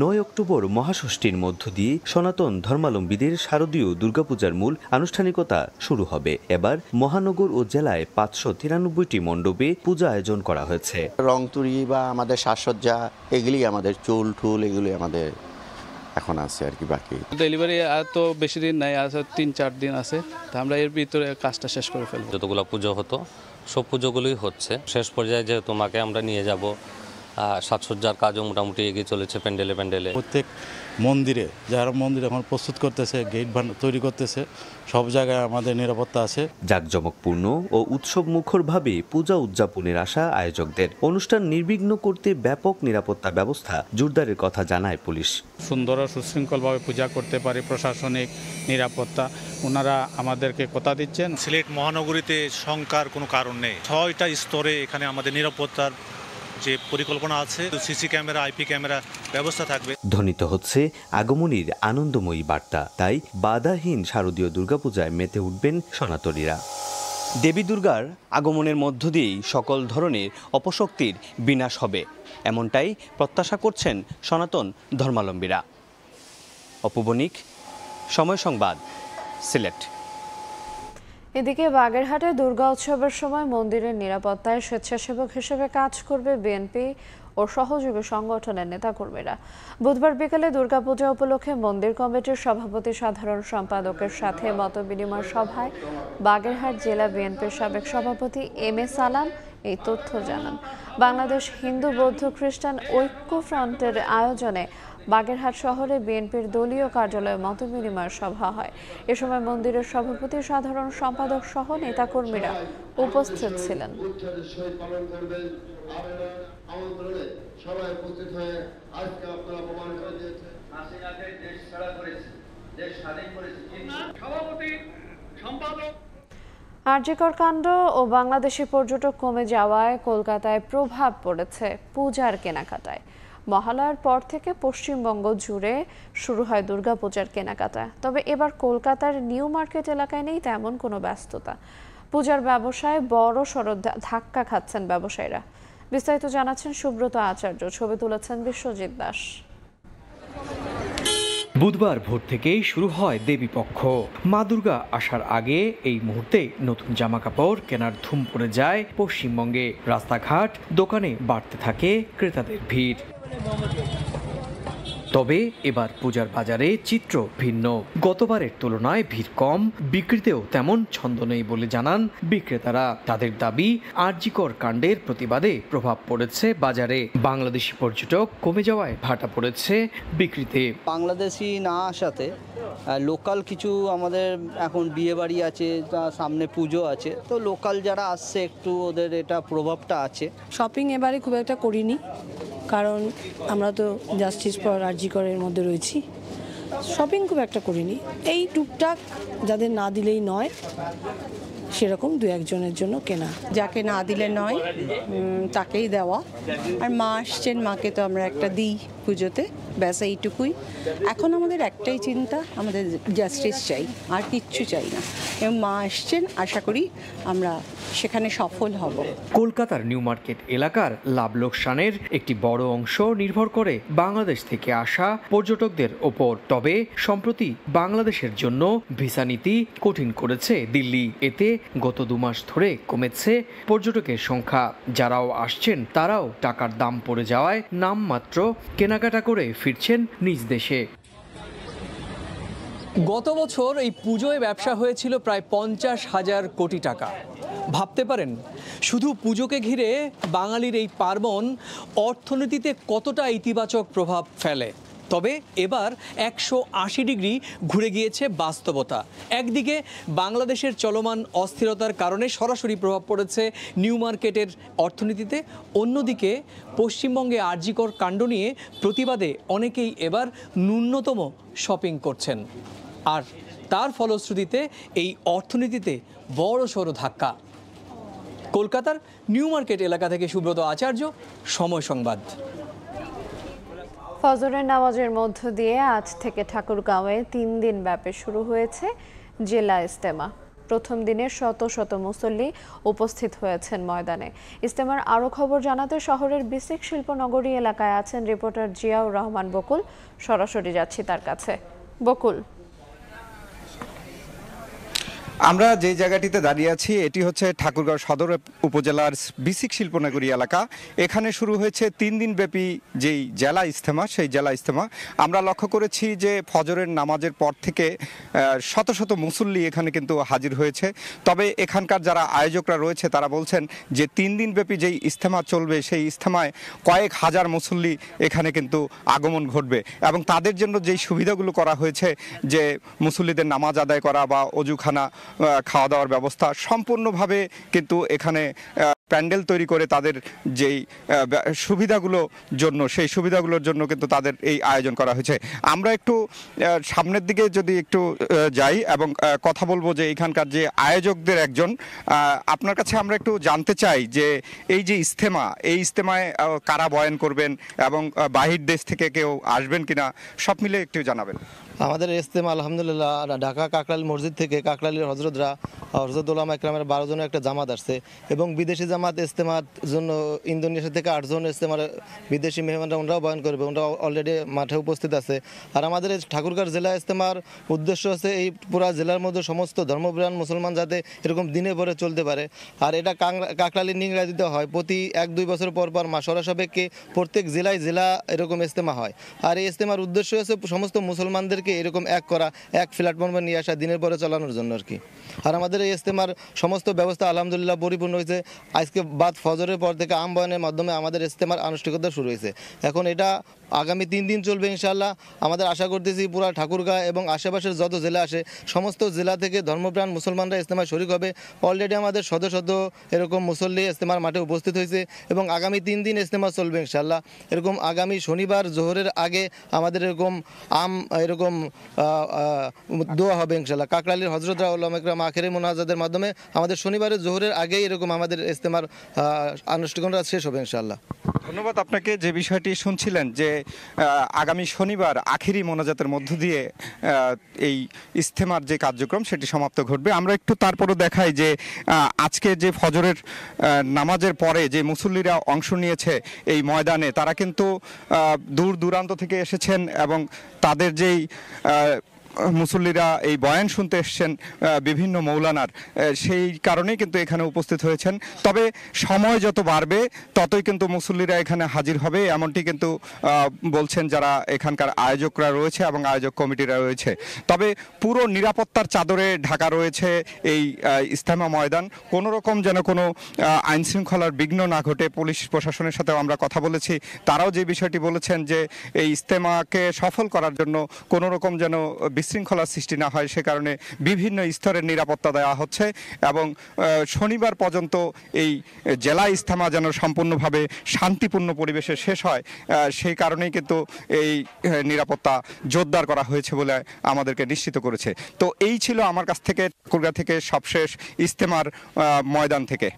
9 অক্টোবর মহাষষ্ঠীর মধ্য দিয়ে সনাতন ধর্মাবলম্বীদের শারদীয় দুর্গাপূজার মূল আনুষ্ঠানিকতা শুরু হবে। এবার মহানগর ও জেলায় 593টি মণ্ডপে পূজা আয়োজন করা হয়েছে। রং তুলি বা আমাদের সাজসজ্জা, এগুলি আমাদের চুল টুল এগুলি আমাদের এখন আছে আর কি। বাকি ডেলিভারি আর তো বেশি দিন নাই, আছে 3-4 দিন আছে। তা আমরা এর ভিতরে কাজটা শেষ করে ফেলবো। যতগুলো পুজো হতো সব পুজোগুলোই হচ্ছে। শেষ পর্যায়ে যে তোমাকে আমরা নিয়ে যাব, সাজসজ্জার কাজও মোটামুটি এগিয়ে চলেছে প্যান্ডেলে প্যান্ডেলে। প্রত্যেক মন্দিরে যারা মন্দির এখন প্রস্তুত করতেছে, গেট তৈরি করতেছে, সব জায়গায় আমাদের নিরাপত্তা আছে। জাঁকজমকপূর্ণ ও উৎসব মুখরভাবে পূজা উদযাপনের আশা আয়োজকদের। অনুষ্ঠান নির্বিঘ্ন করতে ব্যাপক নিরাপত্তা ব্যবস্থা জোরদারের কথা জানায় পুলিশ। সুন্দর ও সুশৃঙ্খলভাবে পূজা করতে পারে, প্রশাসনিক নিরাপত্তা ওনারা আমাদেরকে কথা দিচ্ছেন। সিলেট মহানগরীতে শঙ্কার কোনো কারণ নেই। 6টা স্তরে এখানে আমাদের নিরাপত্তার যে পরিকল্পনা আছে, সিসি ক্যামেরা, আইপি ক্যামেরা ব্যবস্থা থাকবে। ধ্বনিত হচ্ছে আগমনীর আনন্দময়ী বার্তা। তাই বাধাহীন শারদীয় দুর্গাপূজায় মেতে উঠবেন সনাতনীরা। দেবী দুর্গার আগমনের মধ্য দিয়েই সকল ধরনের অপশক্তির বিনাশ হবে, এমনটাই প্রত্যাশা করছেন সনাতন ধর্মাবলম্বীরা। অপু বণিক, সময় সংবাদ, সিলেট। এদিকে বাগেরহাটে দুর্গা উৎসবের সময় মন্দিরের নিরাপত্তায় স্বেচ্ছাসেবক হিসেবে কাজ করবে বিএনপি ও সহযোগী সংগঠনের নেতাকর্মীরা। বুধবার বিকেলে দুর্গাপূজা উপলক্ষে মন্দির কমিটির সভাপতি সাধারণ সম্পাদকের সাথে মতবিনিময় সভায় বাগেরহাট জেলা বিএনপির সাবেক সভাপতি এম এ সালাম এই তথ্য জানান। বাংলাদেশ হিন্দু বৌদ্ধ খ্রিস্টান ঐক্য ফ্রন্টের আয়োজনে বাগেরহাট শহরে বিএনপির দলীয় কার্যালয়ে মতবিনিময় সভা হয়। এ সময় মন্দিরের সভাপতি, সাধারণ সম্পাদক সহ নেতাকর্মীরা উপস্থিত ছিলেন। আরজিকর কাণ্ড ও বাংলাদেশি পর্যটক কমে যাওয়ায় কলকাতায় প্রভাব পড়েছে পূজার কেনাকাটায়। মহালয়ার পর থেকে পশ্চিমবঙ্গ জুড়ে শুরু হয় দুর্গাপূজার কেনাকাটা। তবে এবার কলকাতার নিউ মার্কেট এলাকায় নেই তেমন কোনো ব্যস্ততা। পূজার ব্যবসায় বড় সড় ধাক্কা খাচ্ছেন ব্যবসায়ীরা। বিস্তারিত জানাচ্ছেন সুব্রত আচার্য, ছবি তুলেছেন বিশ্বজিৎ দাস। বুধবার ভোর থেকেই শুরু হয় দেবীপক্ষ। মা দুর্গা আসার আগে এই মুহূর্তে নতুন জামা কাপড় কেনার ধুম পড়ে যায় পশ্চিমবঙ্গে। রাস্তাঘাট দোকানে বাড়তে থাকে ক্রেতাদের ভিড়। তবে এবার পূজার বাজারে চিত্র ভিন্ন। গতবারের তুলনায় ভিড় কম, বিক্রিতেও তেমন ছন্দ নেই বলে জানান বিক্রেতারা। তাদের দাবি, আরজিকর কাণ্ডের প্রতিবাদে প্রভাব পড়েছে বাজারে। বাংলাদেশি পর্যটক কমে যাওয়ায় ভাটা পড়েছে বিক্রিতে। বাংলাদেশি না আসাতে লোকাল কিছু আমাদের এখন বিয়ে বাড়ি আছে, সামনে পুজো আছে, তো লোকাল যারা আসছে একটু ওদের এটা প্রভাবটা আছে। শপিং এবারে খুব একটা করিনি, কারণ আমরা তো জাস্টিস ফর আরজিকরের মধ্যে রয়েছি। শপিং খুব একটা করিনি, এই টুকটাক যাদের না দিলেই নয় সেরকম দু একজনের জন্য কেনা। যাকে না দিলে নয় তাকেই দেওয়া। আর মা আসছেন, মাকে তো আমরা একটা দিই পুজোতে, ব্যাস এইটুকুই। এখন আমাদের একটাই চিন্তা, আমাদের জাস্টিস চাই, আর কিচ্ছু চাই না। এবং মা আসছেন, আশা করি আমরা সেখানে সফল হব। কলকাতার নিউ মার্কেট এলাকার লাভ লোকসানের একটি বড় অংশ নির্ভর করে বাংলাদেশ থেকে আসা পর্যটকদের ওপর। তবে সম্প্রতি বাংলাদেশের জন্য ভিসা নীতি কঠিন করেছে দিল্লি। এতে গত 2 মাস ধরে কমেছে পর্যটকের সংখ্যা। যারাও আসছেন তারাও টাকার দাম পড়ে যাওয়ায় নামমাত্র কেনাকাটা করে ফিরছেন নিজ দেশে। গত বছর এই পুজোয় ব্যবসা হয়েছিল প্রায় 50,000 কোটি টাকা। ভাবতে পারেন শুধু পুজোকে ঘিরে বাঙালির এই পার্বণ অর্থনীতিতে কতটা ইতিবাচক প্রভাব ফেলে। তবে এবার 180 ডিগ্রি ঘুরে গিয়েছে বাস্তবতা। একদিকে বাংলাদেশের চলমান অস্থিরতার কারণে সরাসরি প্রভাব পড়েছে নিউ মার্কেটের অর্থনীতিতে, অন্যদিকে পশ্চিমবঙ্গে আরজিকর কাণ্ড নিয়ে প্রতিবাদে অনেকেই এবার ন্যূনতম শপিং করছেন। আর তার ফলশ্রুতিতে এই অর্থনীতিতে বড়সড় ধাক্কা। কলকাতার নিউ মার্কেট এলাকা থেকে সুব্রত আচার্য, সময় সংবাদ। ফজরের নামাজের মধ্য দিয়ে আজ থেকে ঠাকুরগাঁওয়ে 3 দিন ব্যাপী শুরু হয়েছে জেলা ইজতেমা। প্রথম দিনে শত শত মুসল্লি উপস্থিত হয়েছেন ময়দানে। ইজতেমার আরও খবর জানাতে শহরের বিসিক শিল্পনগরী এলাকায় আছেন রিপোর্টার জিয়াউর রহমান বকুল। সরাসরি যাচ্ছি তার কাছে। বকুল, আমরা যে জায়গাটিতে দাঁড়িয়ে আছি এটি হচ্ছে ঠাকুরগাঁও সদর উপজেলার বিসিক শিল্পনগরী এলাকা। এখানে শুরু হয়েছে 3 দিন ব্যাপী যেই জেলা ইজতেমা, সেই জেলা ইজতেমা। আমরা লক্ষ্য করেছি যে ফজরের নামাজের পর থেকে শত শত মুসল্লি এখানে কিন্তু হাজির হয়েছে। তবে এখানকার যারা আয়োজকরা রয়েছে তারা বলছেন যে 3 দিন ব্যাপী যেই ইজতেমা চলবে সেই ইজতেমায় কয়েক হাজার মুসল্লি এখানে কিন্তু আগমন ঘটবে এবং তাদের জন্য যেই সুবিধাগুলো করা হয়েছে, যে মুসল্লিদের নামাজ আদায় করা বা অজুখানা, খাওয়া দাওয়ার ব্যবস্থা, সম্পূর্ণভাবে কিন্তু এখানে প্যান্ডেল তৈরি করে তাদের যেই সুবিধাগুলো জন্য, সেই সুবিধাগুলোর জন্য কিন্তু তাদের এই আয়োজন করা হয়েছে। আমরা একটু সামনের দিকে যদি একটু যাই এবং কথা বলবো যে এখানকার যে আয়োজকদের একজন, আপনার কাছে আমরা একটু জানতে চাই যে এই যে ইজতেমা, এই ইজতেমায় কারা বয়ান করবেন এবং বাহির দেশ থেকে কেউ আসবেন কিনা, সব মিলে একটু জানাবেন। আমাদের ইজতেমা আলহামদুলিল্লাহ ঢাকা কাকরাইল মসজিদ থেকে কাকরাইলের হজরতরা, হজরত উলামা ইকরামের 12 জনের একটা জামাত আসছে এবং বিদেশি জামাত ইজতেমার জন্য ইন্দোনেশিয়া থেকে 8 জন ইজতেমার বিদেশি মেহমানরা, ওনারাও বয়ান করবে, ওনারা অলরেডি মাঠে উপস্থিত আছে। আর আমাদের ঠাকুরগাঁও জেলা ইজতেমার উদ্দেশ্য হচ্ছে এই পুরা জেলার মধ্যে সমস্ত ধর্মপ্রাণ মুসলমান যাতে এরকম দিনে ভরে চলতে পারে। আর এটা কাকরাইলের নিংরাজিতে হয়, প্রতি 1-2 বছর পর পর মাসরা সাপেক্ষে প্রত্যেক জেলায় জেলা এরকম ইজতেমা হয়। আর এই ইজতেমার উদ্দেশ্য হচ্ছে সমস্ত মুসলমানদেরকে এরকম এক করা, এক প্ল্যাটফর্মে নিয়ে আসা, দিনের পরে চালানোর জন্য আর কি। আর আমাদের এই ইজতেমার সমস্ত ব্যবস্থা আলহামদুলিল্লাহ পরিপূর্ণ হয়েছে। আজকে বাদ ফজরের পর থেকে আম বয়ানের মাধ্যমে আমাদের ইজতেমার আনুষ্ঠানিকতা শুরু হয়েছে। এখন এটা আগামী 3 দিন চলবে ইনশাআল্লাহ। আমাদের আশা করতেছি পুরা ঠাকুরগাঁও এবং আশেপাশের যত জেলা আসে সমস্ত জেলা থেকে ধর্মপ্রাণ মুসলমানরা ইজতেমায় শরীক হবে। অলরেডি আমাদের শত শত এরকম মুসল্লি ইজতেমার মাঠে উপস্থিত হয়েছে এবং আগামী 3 দিন ইজতেমা চলবে ইনশাআল্লাহ। এরকম আগামী শনিবার জোহরের আগে আমাদের এরকম এরকম দোয়া হবে ইনশাআল্লাহ। কাকরাইলের হজরতরা উলামা ইকরাম আখেরি মুনাজাতের মাধ্যমে আমাদের শনিবারের জোহরের আগেই এরকম আমাদের ইজতেমার আনুষ্ঠানিকতা শেষ হবে ইনশাআল্লাহ। ধন্যবাদ আপনাকে। যে বিষয়টি শুনছিলেন যে আগামী শনিবার আখিরি মোনাজাতের মধ্য দিয়ে এই ইজতেমার যে কার্যক্রম সেটি সমাপ্ত ঘটবে। আমরা একটু তারপরও দেখাই যে আজকে যে ফজরের নামাজের পরে যে মুসল্লিরা অংশ নিয়েছে এই ময়দানে, তারা কিন্তু দূর দূরান্ত থেকে এসেছেন এবং তাদের যেই মুসল্লিরা এই বয়ান শুনতে এসছেন বিভিন্ন মৌলানার, সেই কারণেই কিন্তু এখানে উপস্থিত হয়েছেন। তবে সময় যত বাড়বে ততই কিন্তু মুসল্লিরা এখানে হাজির হবে, এমনটি কিন্তু বলছেন যারা এখানকার আয়োজকরা রয়েছে এবং আয়োজক কমিটিরা রয়েছে। তবে পুরো নিরাপত্তার চাদরে ঢাকা রয়েছে এই ইজতেমা ময়দান। কোনো রকম যেন কোনো আইন শৃঙ্খলার বিঘ্ন না ঘটে। পুলিশ প্রশাসনের সাথেও আমরা কথা বলেছি, তারাও যে বিষয়টি বলেছেন যে এই ইজতেমাকে সফল করার জন্য কোনো রকম যেন বিশৃঙ্খলার সৃষ্টি না হয়, সে কারণে বিভিন্ন স্তরের নিরাপত্তা দেওয়া হচ্ছে এবং শনিবার পর্যন্ত এই জেলা ইজতেমা যেন সম্পূর্ণভাবে শান্তিপূর্ণ পরিবেশে শেষ হয়, সেই কারণেই কিন্তু এই নিরাপত্তা জোরদার করা হয়েছে বলে আমাদেরকে নিশ্চিত করেছে। তো এই ছিল আমার কাছ থেকে ঠাকুরগাঁ থেকে সবশেষ ইজতেমার ময়দান থেকে।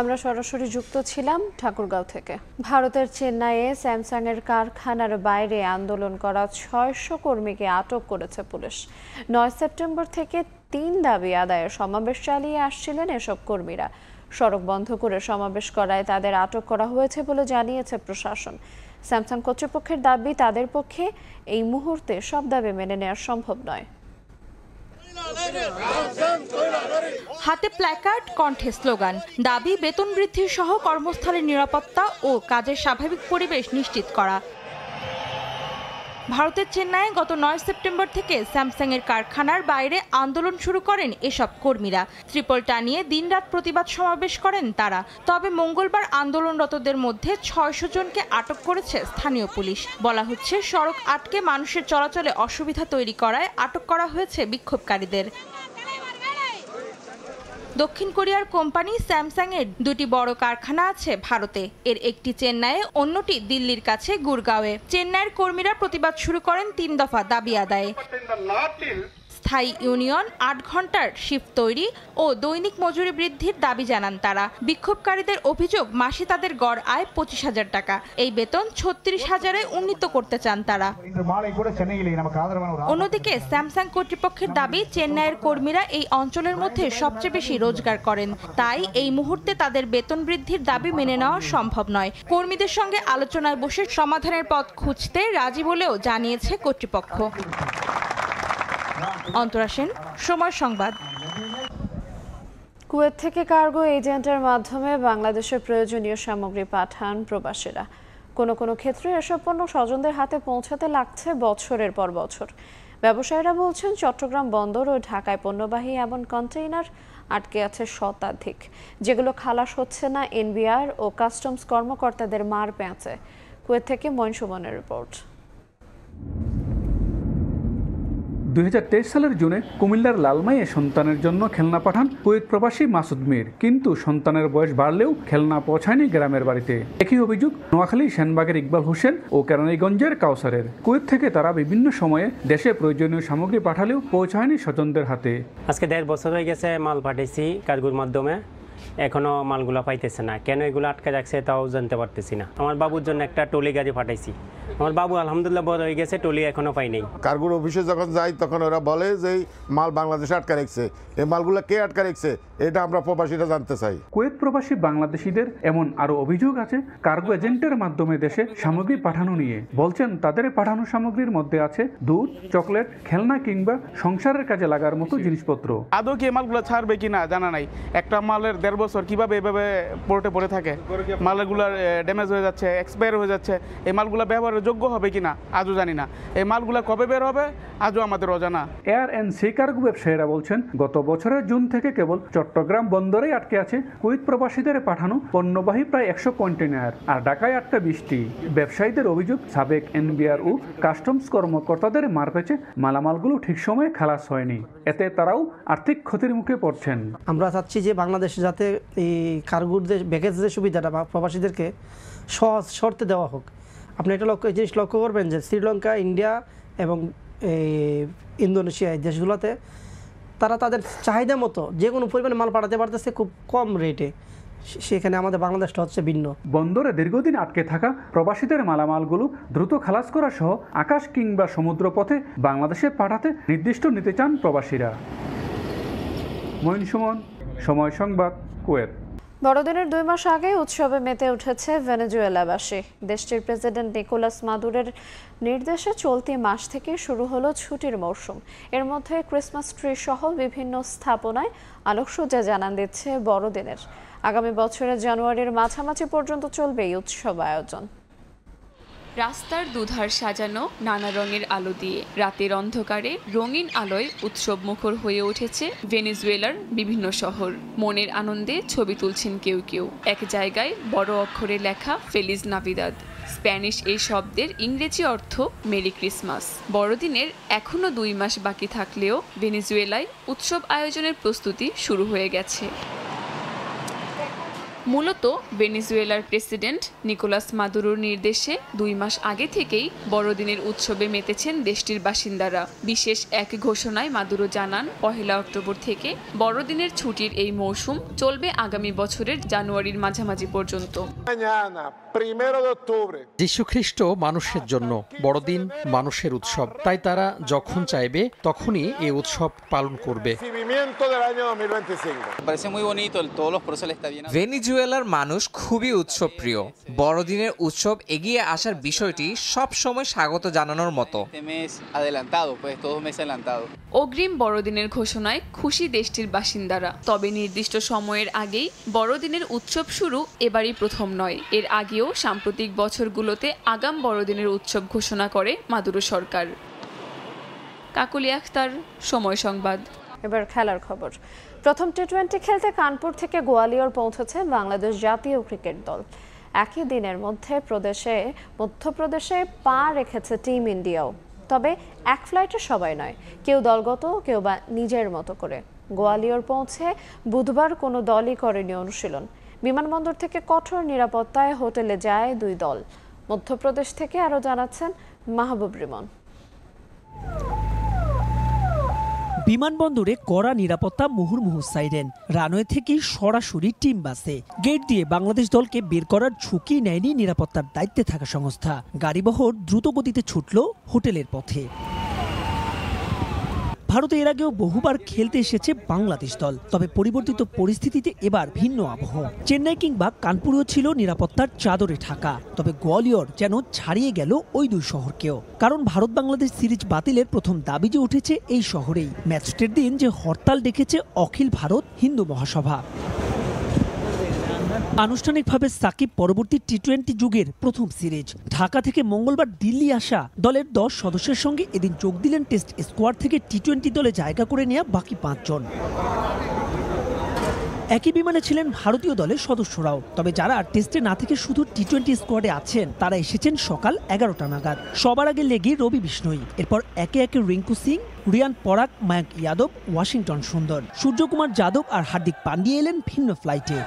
আমরা সরাসরি যুক্ত ছিলাম ঠাকুরগাঁও থেকে। ভারতের চেন্নাইয়ে স্যামসাংয়ের কারখানার বাইরে আন্দোলন করা 600 কর্মীকে আটক করেছে পুলিশ। 9 সেপ্টেম্বর থেকে 3 দাবি আদায়ের সমাবেশ চালিয়ে আসছিলেন এসব কর্মীরা। সড়ক বন্ধ করে সমাবেশ করায় তাদের আটক করা হয়েছে বলে জানিয়েছে প্রশাসন। স্যামসাং কর্তৃপক্ষের দাবি, তাদের পক্ষে এই মুহূর্তে সব দাবি মেনে নেওয়া সম্ভব নয়। হাতে প্ল্যাকার্ড, কণ্ঠে স্লোগান, দাবি বেতন বৃদ্ধি সহ কর্মস্থলের নিরাপত্তা ও কাজের স্বাভাবিক পরিবেশ নিশ্চিত করা। ভারতের চেন্নাইয়ে গত 9 সেপ্টেম্বর থেকে স্যামসাং এর কারখানার বাইরে আন্দোলন শুরু করেন এসব কর্মীরা। ত্রিপল টানিয়ে দিনরাত প্রতিবাদ সমাবেশ করেন তারা। তবে মঙ্গলবার আন্দোলনরতদের মধ্যে 600 জনকে আটক করেছে স্থানীয় পুলিশ। বলা হচ্ছে সড়ক আটকে মানুষের চলাচলে অসুবিধা তৈরি করায় আটক করা হয়েছে বিক্ষোভকারীদের। দক্ষিণ কোরিয়ার কোম্পানি স্যামসাং এর 2টি বড় কারখানা আছে ভারতে। এর একটি চেন্নাইয়ে, অন্যটি দিল্লির কাছে গুরগাঁওয়ে। চেন্নাইয়ের কর্মীরা প্রতিবাদ শুরু করেন 3 দফা দাবি আদায়ে। স্থায়ী ইউনিয়ন, 8 ঘন্টার শিফট তৈরি ও দৈনিক মজুরি বৃদ্ধির দাবি জানান তারা। বিক্ষোভকারীদের অভিযোগ, মাসে তাদের গড় আয় 25,000 টাকা। এই বেতন 36,000-এ উন্নীত করতে চান তারা। অন্যদিকে স্যামসাং কর্তৃপক্ষের দাবি, চেন্নাইয়ের কর্মীরা এই অঞ্চলের মধ্যে সবচেয়ে বেশি রোজগার করেন, তাই এই মুহূর্তে তাদের বেতন বৃদ্ধির দাবি মেনে নেওয়া সম্ভব নয়। কর্মীদের সঙ্গে আলোচনায় বসে সমাধানের পথ খুঁজতে রাজি বলেও জানিয়েছে কর্তৃপক্ষ। অন্তরা সেন, সময় সংবাদ। কুয়েত থেকে কার্গো এজেন্টের মাধ্যমে বাংলাদেশের প্রয়োজনীয় সামগ্রী পাঠান প্রবাসীরা। কোনো কোনো ক্ষেত্রে এসব পণ্য স্বজনদের হাতে পৌঁছাতে লাগছে বছরের পর বছর। ব্যবসায়ীরা বলছেন, চট্টগ্রাম বন্দর ও ঢাকায় পণ্যবাহী এমন কন্টেইনার আটকে আছে শতাধিক, যেগুলো খালাস হচ্ছে না এনবিআর ও কাস্টমস কর্মকর্তাদের মার পেঁচে। কুয়েত থেকে মঈন সুমনের রিপোর্ট। 2023 সালের জুনে কুমিল্লার লালমাইয়ে সন্তানের জন্য খেলনা পাঠান কুয়েত প্রবাসী মাসুদ মির, কিন্তু সন্তানের বয়স বাড়লেও খেলনা পৌঁছায়নি গ্রামের বাড়িতে। একই অভিযোগ নোয়াখালী সেনবাগের ইকবাল হোসেন ও কেরানীগঞ্জের কাউসারের। কুয়েত থেকে তারা বিভিন্ন সময়ে দেশে প্রয়োজনীয় সামগ্রী পাঠালেও পৌঁছায়নি স্বজনদের হাতে। আজকে 1.5 বছর হয়ে গেছে মাল পাঠাইছি কার্গোর মাধ্যমে, এখনো মালগুলো পাইতেছে না। কেন এগুলো আটকে রাখছে তাও জানতে পারতেছি না। আমার বাবুর জন্য একটা টলি গাড়ি পাঠাইছি, আমার বাবু আলহামদুলিল্লাহ বড় হয়ে গেছে, টলি এখনো পাই নাই। কার্গোর অফিসে যখন যাই তখন ওরা বলে যে মাল বাংলাদেশে আটকে রাখছে। এই মালগুলো কে আটকে রাখছে এটা আমরা প্রবাসীরা জানতে চাই। কুয়েত প্রবাসী বাংলাদেশিদের এমন আরো অভিযোগ আছে কার্গো এজেন্টের মাধ্যমে দেশে সামগ্রী পাঠানো নিয়ে। বলছেন, তাদের পাঠানো সামগ্রীর মধ্যে আছে দুধ, চকলেট, খেলনা কিংবা সংসারের কাজে লাগার মতো জিনিসপত্র। আদৌ কি মালগুলো ছাড়বে কিনা জানা নাই। একটা মালের 1.5 বছর কিভাবে এভাবে পোর্টে পড়ে থাকে, মালগুলো ড্যামেজ হয়ে যাচ্ছে, এক্সপায়ার হয়ে যাচ্ছে। এই মালগুলো ব্যবহারের যোগ্য হবে কিনা আজও জানি না। এই মালগুলো কবে বের হবে আজও আমাদের অজানা। এয়ার অ্যান্ড সি কার্গো ব্যবসায়ীরা বলছেন, গত বছরের জুন থেকে কেবল চট্টগ্রাম বন্দরেই আটকে আছে কুয়েত প্রবাসীদের পাঠানো পণ্যবাহী প্রায় 100 কন্টেইনার, আর ঢাকায় আটকে 20টি। ব্যবসায়ীদের অভিযোগ, সাবেক এনবিআর ও কাস্টমস কর্মকর্তাদের মারপেচে মালামালগুলো ঠিক সময়ে খালাস হয়নি। এতে তারাও আর্থিক ক্ষতির মুখে পড়ছেন। আমরা চাচ্ছি যে বাংলাদেশে যাতে এই কার্গোর যে ব্যাগেজের সুবিধাটা বা প্রবাসীদেরকে সহজ শর্তে দেওয়া হোক। আপনি একটা জিনিস লক্ষ্য করবেন যে শ্রীলঙ্কা, ইন্ডিয়া এবং এই ইন্দোনেশিয়া এই দেশগুলোতে তারা তাদের চাহিদা মতো যে কোনো পরিমাণে মাল পাঠাতে পারতেছে খুব কম রেটে। সেখানে আমাদের বাংলাদেশটা হচ্ছে ভিন্ন। বন্দরে দীর্ঘদিন আটকে থাকা প্রবাসীদের মালামালগুলো দ্রুত খালাস করা সহ আকাশ কিংবা সমুদ্র পথে বাংলাদেশে পাঠাতে নির্দিষ্ট নিতে চান প্রবাসীরা। মঈন সুমন, সময় সংবাদ, কুয়েত। বড়দিনের 2 মাস আগে উৎসবে মেতে উঠেছে ভেনেজুয়েলাবাসী। দেশটির প্রেসিডেন্ট নিকোলাস মাদুরোর নির্দেশে চলতি মাস থেকে শুরু হলো ছুটির মৌসুম। এর মধ্যে ক্রিসমাস ট্রি সহ বিভিন্ন স্থাপনায় আলোকসজ্জা জানান দিচ্ছে বড়দিনের। আগামী বছরের জানুয়ারির মাঝামাঝি পর্যন্ত চলবে এই উৎসব আয়োজন। রাস্তার দুধার সাজানো নানা রঙের আলো দিয়ে রাতের অন্ধকারে রঙিন আলোয় উৎসব মুখর হয়ে উঠেছে ভেনেজুয়েলার বিভিন্ন শহর। মনের আনন্দে ছবি তুলছেন কেউ কেউ। এক জায়গায় বড় অক্ষরে লেখা ফেলিজ নাভিদাদ। স্প্যানিশ এই শব্দের ইংরেজি অর্থ মেরি ক্রিসমাস। বড়দিনের এখনও 2 মাস বাকি থাকলেও ভেনেজুয়েলায় উৎসব আয়োজনের প্রস্তুতি শুরু হয়ে গেছে। মূলত ভেনেজুয়েলার প্রেসিডেন্ট নিকোলাস মাদুরোর নির্দেশে 2 মাস আগে থেকেই বড়দিনের উৎসবে মেতেছেন দেশটির বাসিন্দারা। বিশেষ এক ঘোষণায় মাদুরো জানান 1 অক্টোবর থেকে বড়দিনের ছুটির এই মৌসুম চলবে আগামী বছরের জানুয়ারির মাঝামাঝি পর্যন্ত। যীশুখ্রিস্ট মানুষের জন্য বড়দিন মানুষের উৎসব, তাই তারা যখন চাইবে তখনই এই উৎসব পালন করবে। ভেনেজুয়েলার মানুষ খুবই উৎসবপ্রিয়। বড়দিনের উৎসব এগিয়ে আসার বিষয়টি সব সময় স্বাগত জানানোর মতো। অগ্রিম বড়দিনের ঘোষণায় খুশি দেশটির বাসিন্দারা। তবে নির্দিষ্ট সময়ের আগেই বড়দিনের উৎসব শুরু এবারই প্রথম নয়। এর আগেও সাম্প্রতিক বছরগুলোতে আগাম বড়দিনের উৎসব ঘোষণা করে মাদুরো সরকার। কাকুলি আখতার, সময় সংবাদ। এবার খেলার খবর। প্রথম টি-20 খেলতে কানপুর থেকে গোয়ালিয়র পৌঁছেছে বাংলাদেশ জাতীয় ক্রিকেট দল। একই দিনের মধ্যে মধ্যপ্রদেশে পা রেখেছে টিম ইন্ডিয়াও। তবে এক ফ্লাইটে সবাই নয়, কেউ দলগত, কেউ বা নিজের মতো করে। গোয়ালিয়র পৌঁছে বুধবার কোনো দলই করেনি অনুশীলন। বিমানবন্দর থেকে কঠোর নিরাপত্তায় হোটেলে যায় 2 দল। মধ্যপ্রদেশ থেকে আরও জানাচ্ছেন মাহবুব রিমন। বিমানবন্দরে কড়া নিরাপত্তা, মুহুর্মুহু সাইরেন। রানওয়ে থেকে সরাসরি টিম বাসে গেট দিয়ে বাংলাদেশ দলকে বের করার ঝুঁকি নেয়নি নিরাপত্তার দায়িত্বে থাকা সংস্থা। গাড়িবহর দ্রুত গতিতে ছুটল হোটেলের পথে। ভারতে এর আগেও বহুবার খেলতে এসেছে বাংলাদেশ দল, তবে পরিবর্তিত পরিস্থিতিতে এবার ভিন্ন আবহ। চেন্নাই কিংবা কানপুরেও ছিল নিরাপত্তার চাদরে ঢাকা, তবে গোয়ালিয়র যেন ছাড়িয়ে গেল ওই 2 শহরকেও। কারণ ভারত বাংলাদেশ সিরিজ বাতিলের প্রথম দাবি যে উঠেছে এই শহরেই। ম্যাচটির দিন যে হরতাল ডেকেছে অখিল ভারত হিন্দু মহাসভা। আনুষ্ঠানিকভাবে সাকিব পরবর্তী টি-20 যুগের প্রথম সিরিজ। ঢাকা থেকে মঙ্গলবার দিল্লি আসা দলের 10 সদস্যের সঙ্গে এদিন যোগ দিলেন টেস্ট স্কোয়াড থেকে টি-20 দলে জায়গা করে নেওয়া বাকি 5 জন। একই বিমানে ছিলেন ভারতীয় দলের সদস্যরাও। তবে যারা টেস্টে না থেকে শুধু টি-20 স্কোয়াডে আছেন তারা এসেছেন সকাল 11টা নাগাদ। সবার আগে লেগে রবি বিষ্ণই, এরপর একে একে রিঙ্কু সিং, রিয়ান পরাগ, মায়াঙ্ক যাদব, ওয়াশিংটন সুন্দর, সূর্যকুমার যাদব আর হার্দিক পান্ডিয়া এলেন ভিন্ন ফ্লাইটে।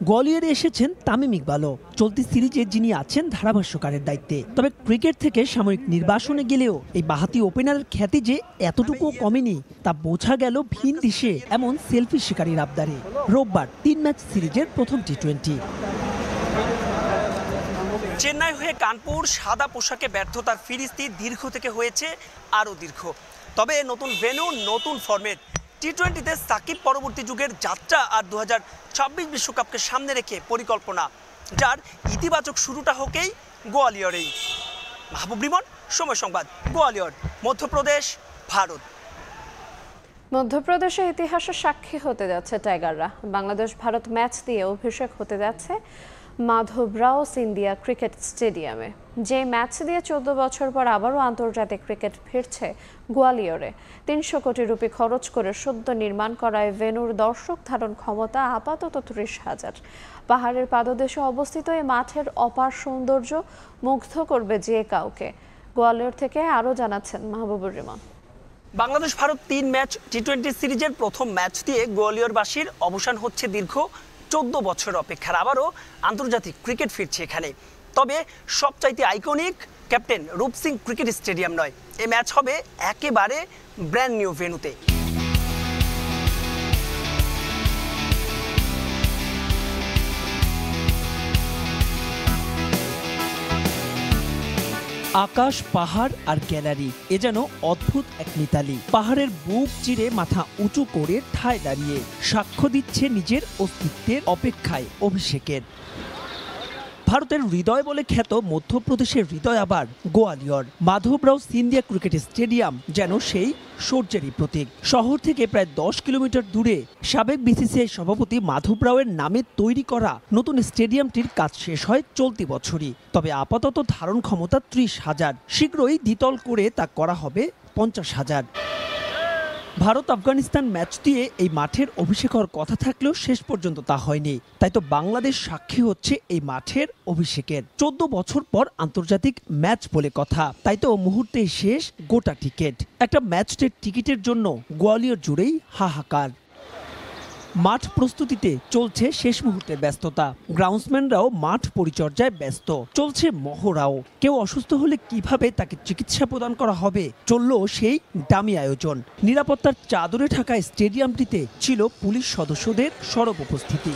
গোয়ালিয়রে এসেছেন তামিম ইকবালও, চলতি সিরিজে যিনি আছেন ধারাভাষ্যকারের দায়িত্বে। তবে ক্রিকেট থেকে সাময়িক নির্বাসনে গেলেও এই বাহাতি ওপেনারের খ্যাতি যে এতটুকুও কমেনি তা বোঝা গেল ভিন দেশে এমন সেলফি শিকারীর আবদারে। রোববার 3 ম্যাচ সিরিজের প্রথম টি-20। চেন্নাই হয়ে কানপুর সাদা পোশাকে ব্যর্থতার ফিরিস্তি দীর্ঘ থেকে হয়েছে আরও দীর্ঘ। তবে নতুন ভেন্যু, নতুন ফরম্যাট, টি-20তে সাকিব পরবর্তী যুগের যাত্রা আর 2026 বিশ্বকাপকে সামনে রেখে পরিকল্পনা, যার ইতিবাচক শুরুটা হোকেই গোয়ালিয়রেই। মাহবুব রিমন, সময় সংবাদ, গোয়ালিয়র, মধ্যপ্রদেশ, ভারত। মধ্যপ্রদেশে ইতিহাসের সাক্ষী হতে যাচ্ছে টাইগাররা। বাংলাদেশ ভারত ম্যাচ দিয়ে অভিষেক হতে যাচ্ছে মাধবরাও সিন্ধিয়া ক্রিকেট স্টেডিয়ামে। যে ম্যাচ দিয়ে 14 বছর পর আবারও আন্তর্জাতিক ক্রিকেট ফিরছে গোয়ালিয়রে। 300 কোটি রুপি খরচ করে সদ্য নির্মাণ করায় ভেন্যুর দর্শক ধারণ ক্ষমতা আপাতত 30,000। পাহাড়ের পাদদেশে অবস্থিত এই মাঠের অপার সৌন্দর্য মুগ্ধ করবে যে কাউকে। গোয়ালিয়র থেকে আরও জানাচ্ছেন মাহবুবুর রিমন। বাংলাদেশ ভারত 3 ম্যাচ টি-20 সিরিজের প্রথম ম্যাচ দিয়ে গোয়ালিয়রবাসীর অবসান হচ্ছে দীর্ঘ 14 বছর অপেক্ষার। আবারও আন্তর্জাতিক ক্রিকেট ফিরছে এখানে। তবে সবচাইতে আইকনিক ক্যাপ্টেন রূপ সিং ক্রিকেট স্টেডিয়াম নয়, এই ম্যাচ হবে একেবারে ব্র্যান্ড নিউ ভেন্যুতে। আকাশ, পাহাড় আর গ্যালারি, এ যেন অদ্ভুত এক মিতালি। পাহাড়ের বুক চিরে মাথা উঁচু করে ঠায় দাঁড়িয়ে সাক্ষ্য দিচ্ছে নিজের অস্তিত্বের অপেক্ষায় অভিষেকের। ভারতের হৃদয় বলে খ্যাত মধ্যপ্রদেশের হৃদয় আবার গোয়ালিয়র। মাধবরাও সিন্ধিয়া ক্রিকেট স্টেডিয়াম যেন সেই সূর্যেরই প্রতীক। শহর থেকে প্রায় 10 কিলোমিটার দূরে সাবেক বিসিসিআই সভাপতি মাধবরাওয়ের নামে তৈরি করা নতুন স্টেডিয়ামটির কাজ শেষ হয় চলতি বছরই। তবে আপাতত ধারণ ক্ষমতা 30,000, শীঘ্রই দ্বিতল করে তা করা হবে 50,000। ভারত আফগানিস্তান ম্যাচ দিয়ে এই মাঠের অভিষেক হওয়ার কথা থাকলেও শেষ পর্যন্ত তা হয়নি। তাই তো বাংলাদেশ সাক্ষী হচ্ছে এই মাঠের অভিষেকের। 14 বছর পর আন্তর্জাতিক ম্যাচ বলে কথা, তাই তো মুহূর্তেই শেষ গোটা টিকিট। একটা ম্যাচের টিকিটের জন্য গোয়ালিয়র জুড়েই হাহাকার। মাঠ প্রস্তুতিতে চলছে শেষ মুহূর্তের ব্যস্ততা। গ্রাউন্ডসম্যানরাও মাঠ পরিচর্যায় ব্যস্ত, চলছে মহড়াও। কেউ অসুস্থ হলে কিভাবে তাকে চিকিৎসা প্রদান করা হবে, চলল সেই দামি আয়োজন। নিরাপত্তার চাদরে ঢাকা স্টেডিয়ামটিতে ছিল পুলিশ সদস্যদের সরব উপস্থিতি।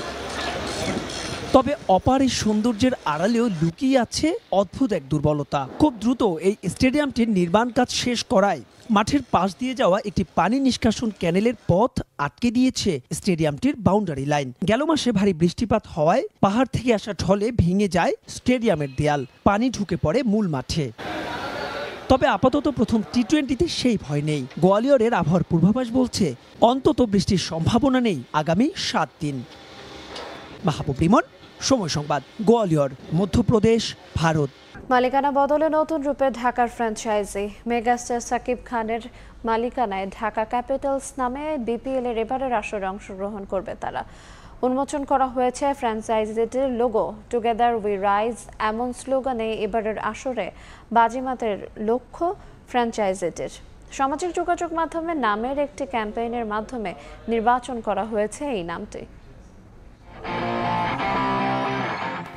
তবে অপার এই সৌন্দর্যের আড়ালেও লুকিয়ে আছে অদ্ভুত এক দুর্বলতা। খুব দ্রুত এই স্টেডিয়ামটির নির্মাণ কাজ শেষ করায় মাঠের পাশ দিয়ে যাওয়া একটি পানি নিষ্কাশন ক্যানেলের পথ আটকে দিয়েছে স্টেডিয়ামটির বাউন্ডারি লাইন। গেল মাসে ভারী বৃষ্টিপাত হওয়ায় পাহাড় থেকে আসা ঢলে ভেঙে যায় স্টেডিয়ামের দেয়াল, পানি ঢুকে পড়ে মূল মাঠে। তবে আপাতত প্রথম টি-20তে সেই ভয় নেই। গোয়ালিয়রের আবহাওয়ার পূর্বাভাস বলছে অন্তত বৃষ্টির সম্ভাবনা নেই আগামী 7 দিন। মাহবুব রিমন, সময় সংবাদ, গোয়ালিয়র, মধ্যপ্রদেশ, ভারত। মালিকানা বদলে নতুন রূপে ঢাকার ফ্র্যাঞ্চাইজি। মেগাস্টার সাকিব খানের মালিকানায় ঢাকা ক্যাপিটালস নামে বিপিএল এর এবারের আসরে অংশগ্রহণ করবে তারা। উন্মোচন করা হয়েছে ফ্র্যাঞ্চাইজিটির লোগো। টুগেদার উই রাইজ এমন স্লোগানে এবারের আসরে বাজিমাতের লক্ষ্য ফ্র্যাঞ্চাইজিটির। সামাজিক যোগাযোগ মাধ্যমে নামের একটি ক্যাম্পেইনের মাধ্যমে নির্বাচন করা হয়েছে এই নামটি।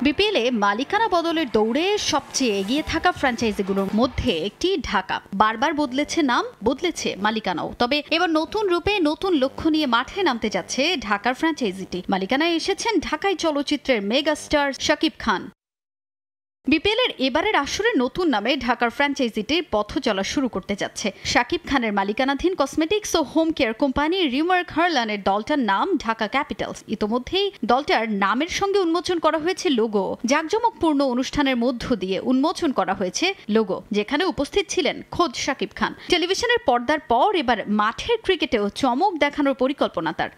বিপিএলে মালিকানা বদলের দৌড়ে সবচেয়ে এগিয়ে থাকা ফ্র্যাঞ্চাইজিগুলোর মধ্যে একটি ঢাকা। বারবার বদলেছে নাম, বদলেছে মালিকানাও। তবে এবার নতুন রূপে নতুন লক্ষ্য নিয়ে মাঠে নামতে যাচ্ছে ঢাকার ফ্র্যাঞ্চাইজিটি। মালিকানায় এসেছেন ঢাকাই চলচ্চিত্রের মেগাস্টার শাকিব খান। বিপিএল এর এবারের আসরে নতুন নামে ঢাকার ফ্র্যাঞ্চাইজিটির পথ চলা শুরু করতে যাচ্ছে। শাকিব খানের মালিকানাধীন কসমেটিক্স ও হোম কেয়ার কোম্পানি রিমার্ক হারলানের দলটার নাম ঢাকা ক্যাপিটালস। ইতোমধ্যেই দলটার নামের সঙ্গে উন্মোচন করা হয়েছে লোগো। জাঁকজমকপূর্ণ অনুষ্ঠানের মধ্য দিয়ে উন্মোচন করা হয়েছে লোগো, যেখানে উপস্থিত ছিলেন খোদ শাকিব খান। টেলিভিশনের পর্দার পর এবার মাঠের ক্রিকেটেও চমক দেখানোর পরিকল্পনা তার।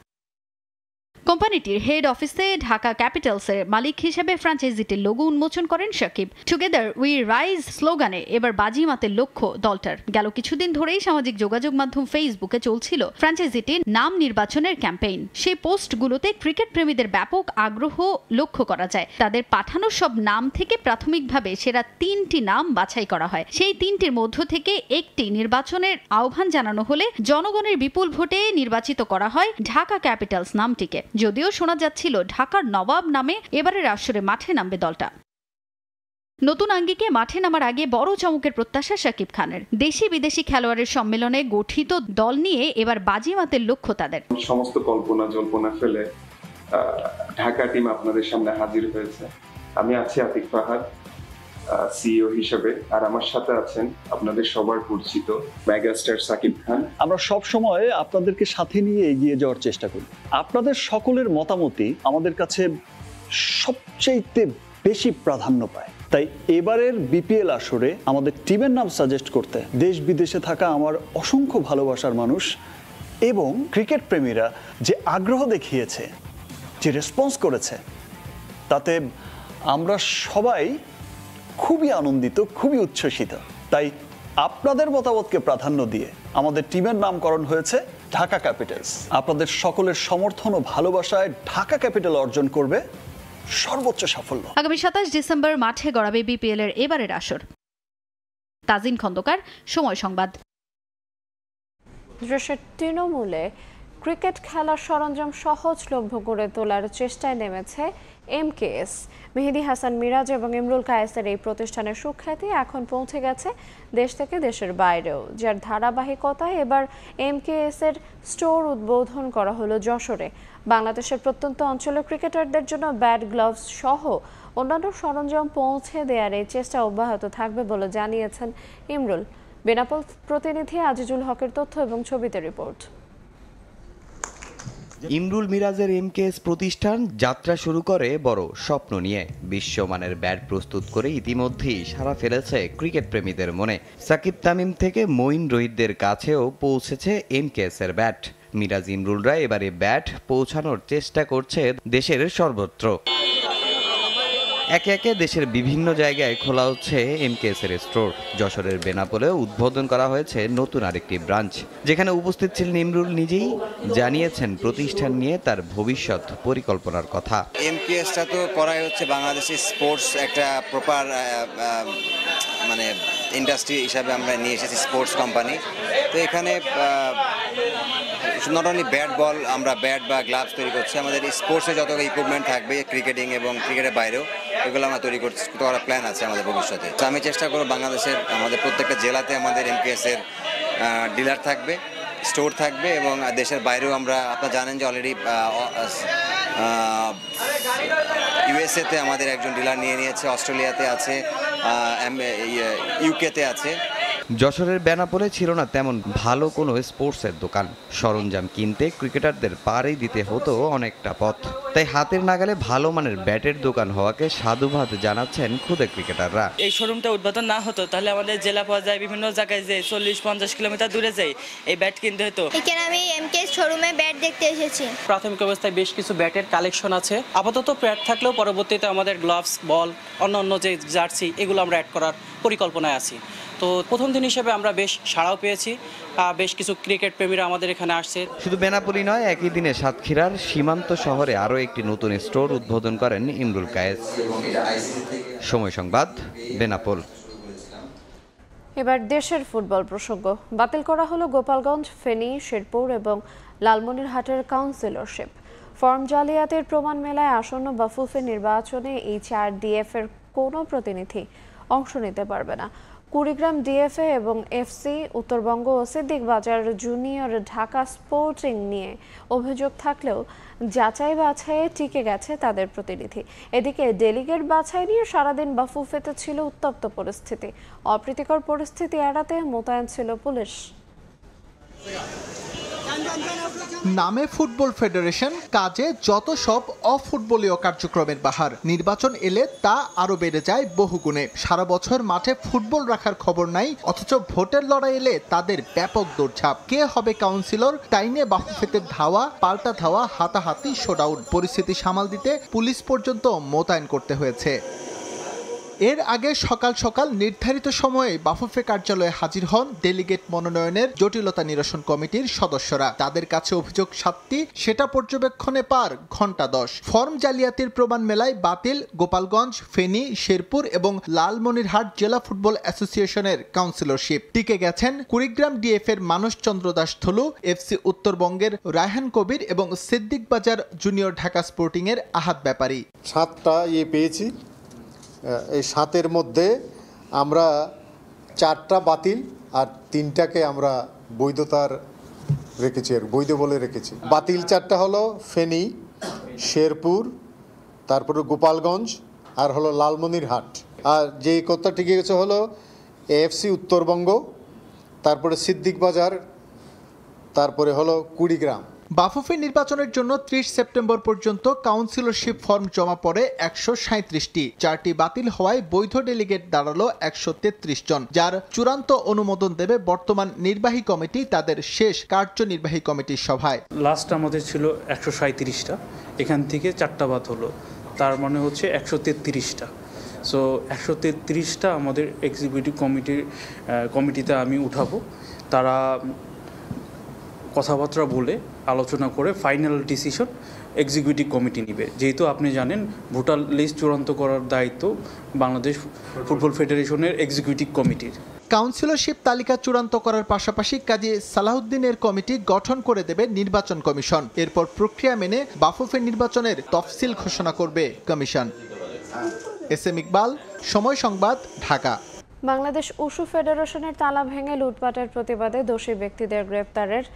কোম্পানিটির হেড অফিসে ঢাকা ক্যাপিটালসের মালিক হিসেবে ফ্র্যাঞ্চাইজিটির লোগো উন্মোচন করেন শাকিব। টুগেদার উই রাইজ স্লোগানে এবার বাজিমাতের লক্ষ্য দলটার। গেল কিছুদিন ধরেই সামাজিক যোগাযোগ মাধ্যম ফেসবুকে চলছিল ফ্র্যাঞ্চাইজিটির নাম নির্বাচনের ক্যাম্পেইন। সেই পোস্টগুলোতে ক্রিকেট প্রেমীদের ব্যাপক আগ্রহ লক্ষ্য করা যায়। তাদের পাঠানো সব নাম থেকে প্রাথমিকভাবে সেরা 3টি নাম বাছাই করা হয়। সেই 3টির মধ্য থেকে একটি নির্বাচনের আহ্বান জানানো হলে জনগণের বিপুল ভোটে নির্বাচিত করা হয় ঢাকা ক্যাপিটালস নামটিকে। যদিও শোনা যাচ্ছিল ঢাকার নবাব নামে এবারের আসরে মাঠে নামবে দলটা। নতুন আঙ্গিকে মাঠে নামার আগে বড় চমকের প্রত্যাশা শাকিব খানের। দেশি বিদেশি খেলোয়াড়ের সম্মেলনে গঠিত দল নিয়ে এবার বাজিমাতের লক্ষ্য তাদের। সমস্ত কল্পনা জল্পনা ফেলে ঢাকা টিম আপনাদের সামনে হাজির হয়েছে। আমি আছি আতিক ফাহাদ, সিইও হিসেবে, আর আমার সাথে আছেন আপনাদের সবার পরিচিত মেগাস্টার সাকিব খান। আমরা সব সময় আপনাদেরকে সাথে নিয়ে এগিয়ে যাওয়ার চেষ্টা করি। আপনাদের সকলের মতামতই আমাদের কাছে সবচেয়ে বেশি প্রাধান্য পায়। তাই এবারের বিপিএল আসরে আমাদের টিমের নাম সাজেস্ট করতে দেশ বিদেশে থাকা আমার অসংখ্য ভালোবাসার মানুষ এবং ক্রিকেট প্রেমীরা যে আগ্রহ দেখিয়েছে, যে রেসপন্স করেছে, তাতে আমরা সবাই খুবই আনন্দিত, খুবই উচ্ছ্বসিত। তাই আপনাদের মতামতকে প্রাধান্য দিয়ে আমাদের টিমের নামকরণ হয়েছে ঢাকা ক্যাপিটালস। আপনাদের সকলের সমর্থন ও ভালোবাসায় ঢাকা ক্যাপিটাল অর্জন করবে সর্বোচ্চ সাফল্য। আগামী 27 ডিসেম্বর মাঠে গড়াবে বিপিএল এর এবারের আসর। তাজিন খন্দকার, সময় সংবাদ। দেশের তৃণমূলে ক্রিকেট খেলার সরঞ্জাম সহজলভ্য করে তোলার চেষ্টায় নেমেছে এমকেএস। মেহেদী হাসান মিরাজ এবং ইমরুল কায়েসের এই প্রতিষ্ঠানের সুখ্যাতি এখন পৌঁছে গেছে দেশ থেকে দেশের বাইরেও, যার ধারাবাহিকতায় এবার এমকেএস এর স্টোর উদ্বোধন করা হলো যশোরে। বাংলাদেশের প্রত্যন্ত অঞ্চলের ক্রিকেটারদের জন্য ব্যাট, গ্লাভস সহ অন্যান্য সরঞ্জাম পৌঁছে দেওয়ার এই চেষ্টা অব্যাহত থাকবে বলে জানিয়েছেন ইমরুল। বেনাপোল প্রতিনিধি আজিজুল হকের তথ্য এবং ছবিতে রিপোর্ট। ইমরুল মিরাজের এমকেএস প্রতিষ্ঠান যাত্রা শুরু করে বড় স্বপ্ন নিয়ে। বিশ্বমানের ব্যাট প্রস্তুত করে ইতিমধ্যেই সাড়া ফেলেছে ক্রিকেট প্রেমীদের মনে। সাকিব তামিম থেকে মঈন রোহিতদের কাছেও পৌঁছেছে এমকেএস এর ব্যাট। মিরাজ ইমরুলরা এবারে ব্যাট পৌঁছানোর চেষ্টা করছে দেশের সর্বত্র। একে একে দেশের বিভিন্ন জায়গায় খোলা হচ্ছে এমকেএস এর স্টোর। যশোরের বেনাপোলে উদ্বোধন করা হয়েছে নতুন আরেকটি ব্রাঞ্চ, যেখানে উপস্থিত ছিলেন ইমরুল নিজেই। জানিয়েছেন প্রতিষ্ঠান নিয়ে তার ভবিষ্যৎ পরিকল্পনার কথা। এমকেএসটা তো করাই হচ্ছে বাংলাদেশের স্পোর্টস একটা প্রপার মানে ইন্ডাস্ট্রি হিসাবে আমরা নিয়ে এসেছি, স্পোর্টস কোম্পানি। তো এখানে নট অনলি ব্যাট বল, আমরা ব্যাট বা গ্লাভস তৈরি করছি। আমাদের স্পোর্টসে যত ইকুইপমেন্ট থাকবে ক্রিকেটিং এবং ক্রিকেটের বাইরেও, এগুলো আমরা তৈরি করার প্ল্যান আছে আমাদের ভবিষ্যতে। তো আমি চেষ্টা করব বাংলাদেশের আমাদের প্রত্যেকটা জেলাতে আমাদের এমকেএস এর ডিলার থাকবে, স্টোর থাকবে, এবং দেশের বাইরেও আমরা, আপনারা জানেন যে অলরেডি ইউএসএতে আমাদের একজন ডিলার নিয়ে নিয়েছে, অস্ট্রেলিয়াতে আছে, ইউকেতে আছে। যশোরের বেনাপোলে ছিল না তেমন ভালো কোনো স্পোর্টসের দোকান। সরঞ্জাম কিনতে ক্রিকেটারদের পাড়ি দিতে হতো অনেকটা পথ। তাই হাতের নাগালে ভালো মানের ব্যাটের দোকান হওয়াকে সাধুবাদ জানাচ্ছেন খুদে ক্রিকেটাররা। এই শোরুমটা উদ্বোধন না হতো তাহলে আমাদের জেলা পর্যায়ে বিভিন্ন জায়গায় যে 40-50 কিলোমিটার দূরে যাই এই ব্যাট কিনতে হতো। এখানে আমি এমকেএস শোরুমে ব্যাট দেখতে এসেছি। প্রাথমিক অবস্থায় বেশ কিছু ব্যাটের কালেকশন আছে। আপাতত ব্যাট থাকলেও পরবর্তীতে আমাদের গ্লাভস, বল, অন্য যে জার্সি, এগুলো আমরা অ্যাড করার পরিকল্পনায় আছি। তো প্রথম দিন হিসেবে আমরা বেশ সাড়াও পেয়েছি। বেশ কিছু ক্রিকেট প্রেমীরা আমাদের এখানে আসছে। শুধু বেনাপোলি নয়, একই দিনে সাতক্ষীরার সীমান্ত শহরে আরও একটি নতুন স্টোর উদ্বোধন করেন ইমরুল কায়েস। সময় সংবাদ, বেনাপোল। এবার দেশের ফুটবল প্রসঙ্গ। বাতিল করা হলো গোপালগঞ্জ, ফেনী, শেরপুর এবং লালমনিরহাটের কাউন্সিলরশিপ। ফর্ম জালিয়াতির প্রমাণ মেলায় আসন্ন বাফুফে নির্বাচনে এই 4 ডিএফ-এর কোনো প্রতিনিধি অংশ নিতে পারবে না। কুড়িগ্রাম ডিএফএ এবং এফসি, উত্তরবঙ্গ ও সিদ্দিক বাজার জুনিয়র ঢাকা স্পোর্টিং নিয়ে অভিযোগ থাকলেও যাচাই বাছাইয়ে টিকে গেছে তাদের প্রতিনিধি। এদিকে ডেলিগেট বাছাই নিয়ে সারাদিন বাফুফেতে ছিল উত্তপ্ত পরিস্থিতি। অপ্রীতিকর পরিস্থিতি এড়াতে মোতায়েন ছিল পুলিশ। নামে ফুটবল ফেডারেশন, কাজে যত সব অফুটবলীয় কার্যক্রমের বাহার। নির্বাচন এলে তা আরো বেড়ে যায় বহুগুণে। সারা বছর মাঠে ফুটবল রাখার খবর নাই, অথচ ভোটের লড়াই এলে তাদের ব্যাপক দৌড়ঝাঁপ। কে হবে কাউন্সিলর তাই নিয়ে বাফুফেতে ধাওয়া, পাল্টা ধাওয়া, হাতাহাতি, শোডাউন। পরিস্থিতি সামাল দিতে পুলিশ পর্যন্ত মোতায়েন করতে হয়েছে। এর আগে সকাল সকাল নির্ধারিত সময়ে বাফুফে কার্যালয়ে হাজির হন ডেলিগেট মনোনয়নের জটিলতা নিরসন কমিটির সদস্যরা। তাদের কাছে অভিযোগ 7টি, সেটা পর্যবেক্ষণে পার ঘন্টা 10। ফর্ম জালিয়াতির প্রমাণ মেলায় বাতিল গোপালগঞ্জ, ফেনী, শেরপুর এবং লালমনিরহাট জেলা ফুটবল অ্যাসোসিয়েশনের কাউন্সিলরশিপ। টিকে গেছেন কুড়িগ্রাম ডিএফ-এর মানস চন্দ্র দাস থলু, এফসি উত্তরবঙ্গের রায়হান কবির এবং সিদ্দিক বাজার জুনিয়র ঢাকা স্পোর্টিং এর আহাত ব্যাপারী। 7টা পেয়েছি। এই 7-এর মধ্যে আমরা 4টা বাতিল আর 3টাকে আমরা বৈধতার রেখেছি, আর বৈধ বলে রেখেছি। বাতিল 4টা হলো ফেনী, শেরপুর, তারপরে গোপালগঞ্জ আর হলো লালমনিরহাট। আর যে কথা টিকে গেছে হলো এএফসি উত্তরবঙ্গ, তারপরে সিদ্দিক বাজার, তারপরে হলো কুড়িগ্রাম। বাফুফে নির্বাচনের জন্য 30 সেপ্টেম্বর পর্যন্ত কাউন্সিলরশিপ ফর্ম জমা পড়ে 137টি। 4টি বাতিল হওয়ায় বৈধ ডেলিগেট দাঁড়ালো 133 জন, যার চূড়ান্ত অনুমোদন দেবে বর্তমান নির্বাহী কমিটি তাদের শেষ কার্যনির্বাহী কমিটির সভায়। লাস্ট আমাদের ছিল 137টা, এখান থেকে 4টা বাদ হলো, তার মানে হচ্ছে 133টা। সো 133টা আমাদের এক্সিকিউটিভ কমিটিতে আমি উঠাবো। তারা কথাবার্তা বলে আলোচনা করে ফাইনাল ডিসিশন এক্সিকিউটিভ কমিটি নেবে। যেহেতু আপনি জানেন ভোটার লিস্ট চূড়ান্ত করার দায়িত্ব বাংলাদেশ ফুটবল ফেডারেশনের এক্সিকিউটিভ কমিটির। কাউন্সিলরশিপ তালিকা চূড়ান্ত করার পাশাপাশি কাজী সালাহুদ্দিনের কমিটি গঠন করে দেবে নির্বাচন কমিশন। এরপর প্রক্রিয়া মেনে বাফুফে নির্বাচনের তফসিল ঘোষণা করবে কমিশন। এস.এম. ইকবাল, সময় সংবাদ, ঢাকা। বাংলাদেশ উশু ফেডারেশনের তালা ভেঙে লুটপাটের প্রতিবাদে দোষী ব্যক্তিদের গ্রেপ্তারের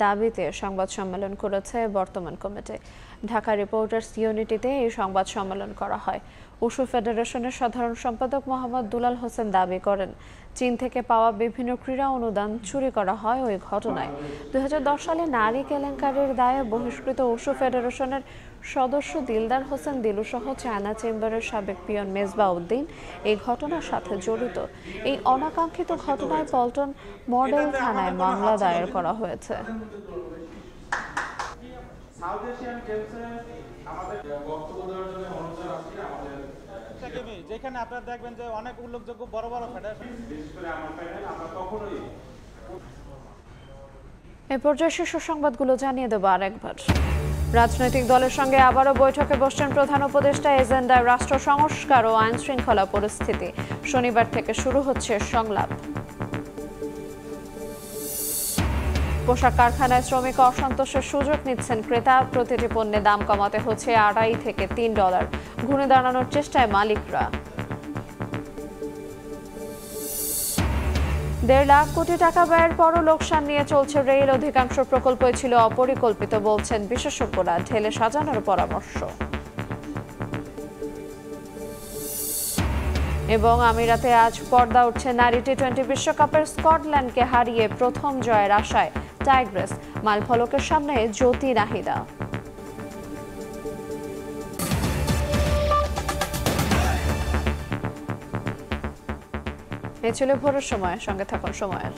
দাবিতে সংবাদ সম্মেলন করেছে বর্তমান কমিটি। ঢাকা রিপোর্টার্স ইউনিটিতে এই সংবাদ সম্মেলন করা হয়। উশু ফেডারেশনের সাধারণ সম্পাদক মোহাম্মদ দুলাল হোসেন দাবি করেন, চীন থেকে পাওয়া বিভিন্ন ক্রীড়া অনুদান চুরি করা হয় ওই ঘটনায়। 2010 সালে নারী কেলেঙ্কারির দায়ে বহিষ্কৃত উশু ফেডারেশনের সদস্য দিলদার হোসেন দিলু সহ চায়না চেম্বারের সাবেক পিয়ন মেজবা উদ্দিন এই ঘটনার সাথে জড়িত। এই অনাকাঙ্ক্ষিত ঘটনায় পল্টন মডেল থানায় মামলা দায়ের করা হয়েছে। যেখানে আপনারা দেখবেন যে অনেক উল্লেখযোগ্য বড় বড় ফেডারেশন। এ পর্যায়ে শীর্ষ সংবাদগুলো জানিয়ে দেব আরেকবার। রাজনৈতিক দলের সঙ্গে আবারও বৈঠকে বসছেন প্রধান উপদেষ্টা। এজেন্ডায় রাষ্ট্র সংস্কার ও আইন শৃঙ্খলা পরিস্থিতি। শনিবার থেকে শুরু হচ্ছে সংলাপ। পোশাক কারখানায় শ্রমিক অসন্তোষের সুযোগ নিচ্ছেন ক্রেতা। প্রতিটি পণ্যে দাম কমাতে হচ্ছে $2.5 থেকে $3। ঘুরে দাঁড়ানোর চেষ্টায় মালিকরা। 1.5 লাখ কোটি টাকা ব্যয়ের পরও লোকসান নিয়ে চলছে রেল। অধিকাংশ প্রকল্পই ছিল অপরিকল্পিত বলছেন বিশেষজ্ঞরা। ঢেলে সাজানোর পরামর্শ। এবং আমিরাতে আজ পর্দা উঠছে নারী টি-20 বিশ্বকাপের স্কটল্যান্ডকে হারিয়ে প্রথম জয়ের আশায় টাইগ্রেস। মাইলফলকের সামনে জ্যোতি নাহিদা। এ ছিল ভোরের সময়। সঙ্গে থাকুন সময়ের।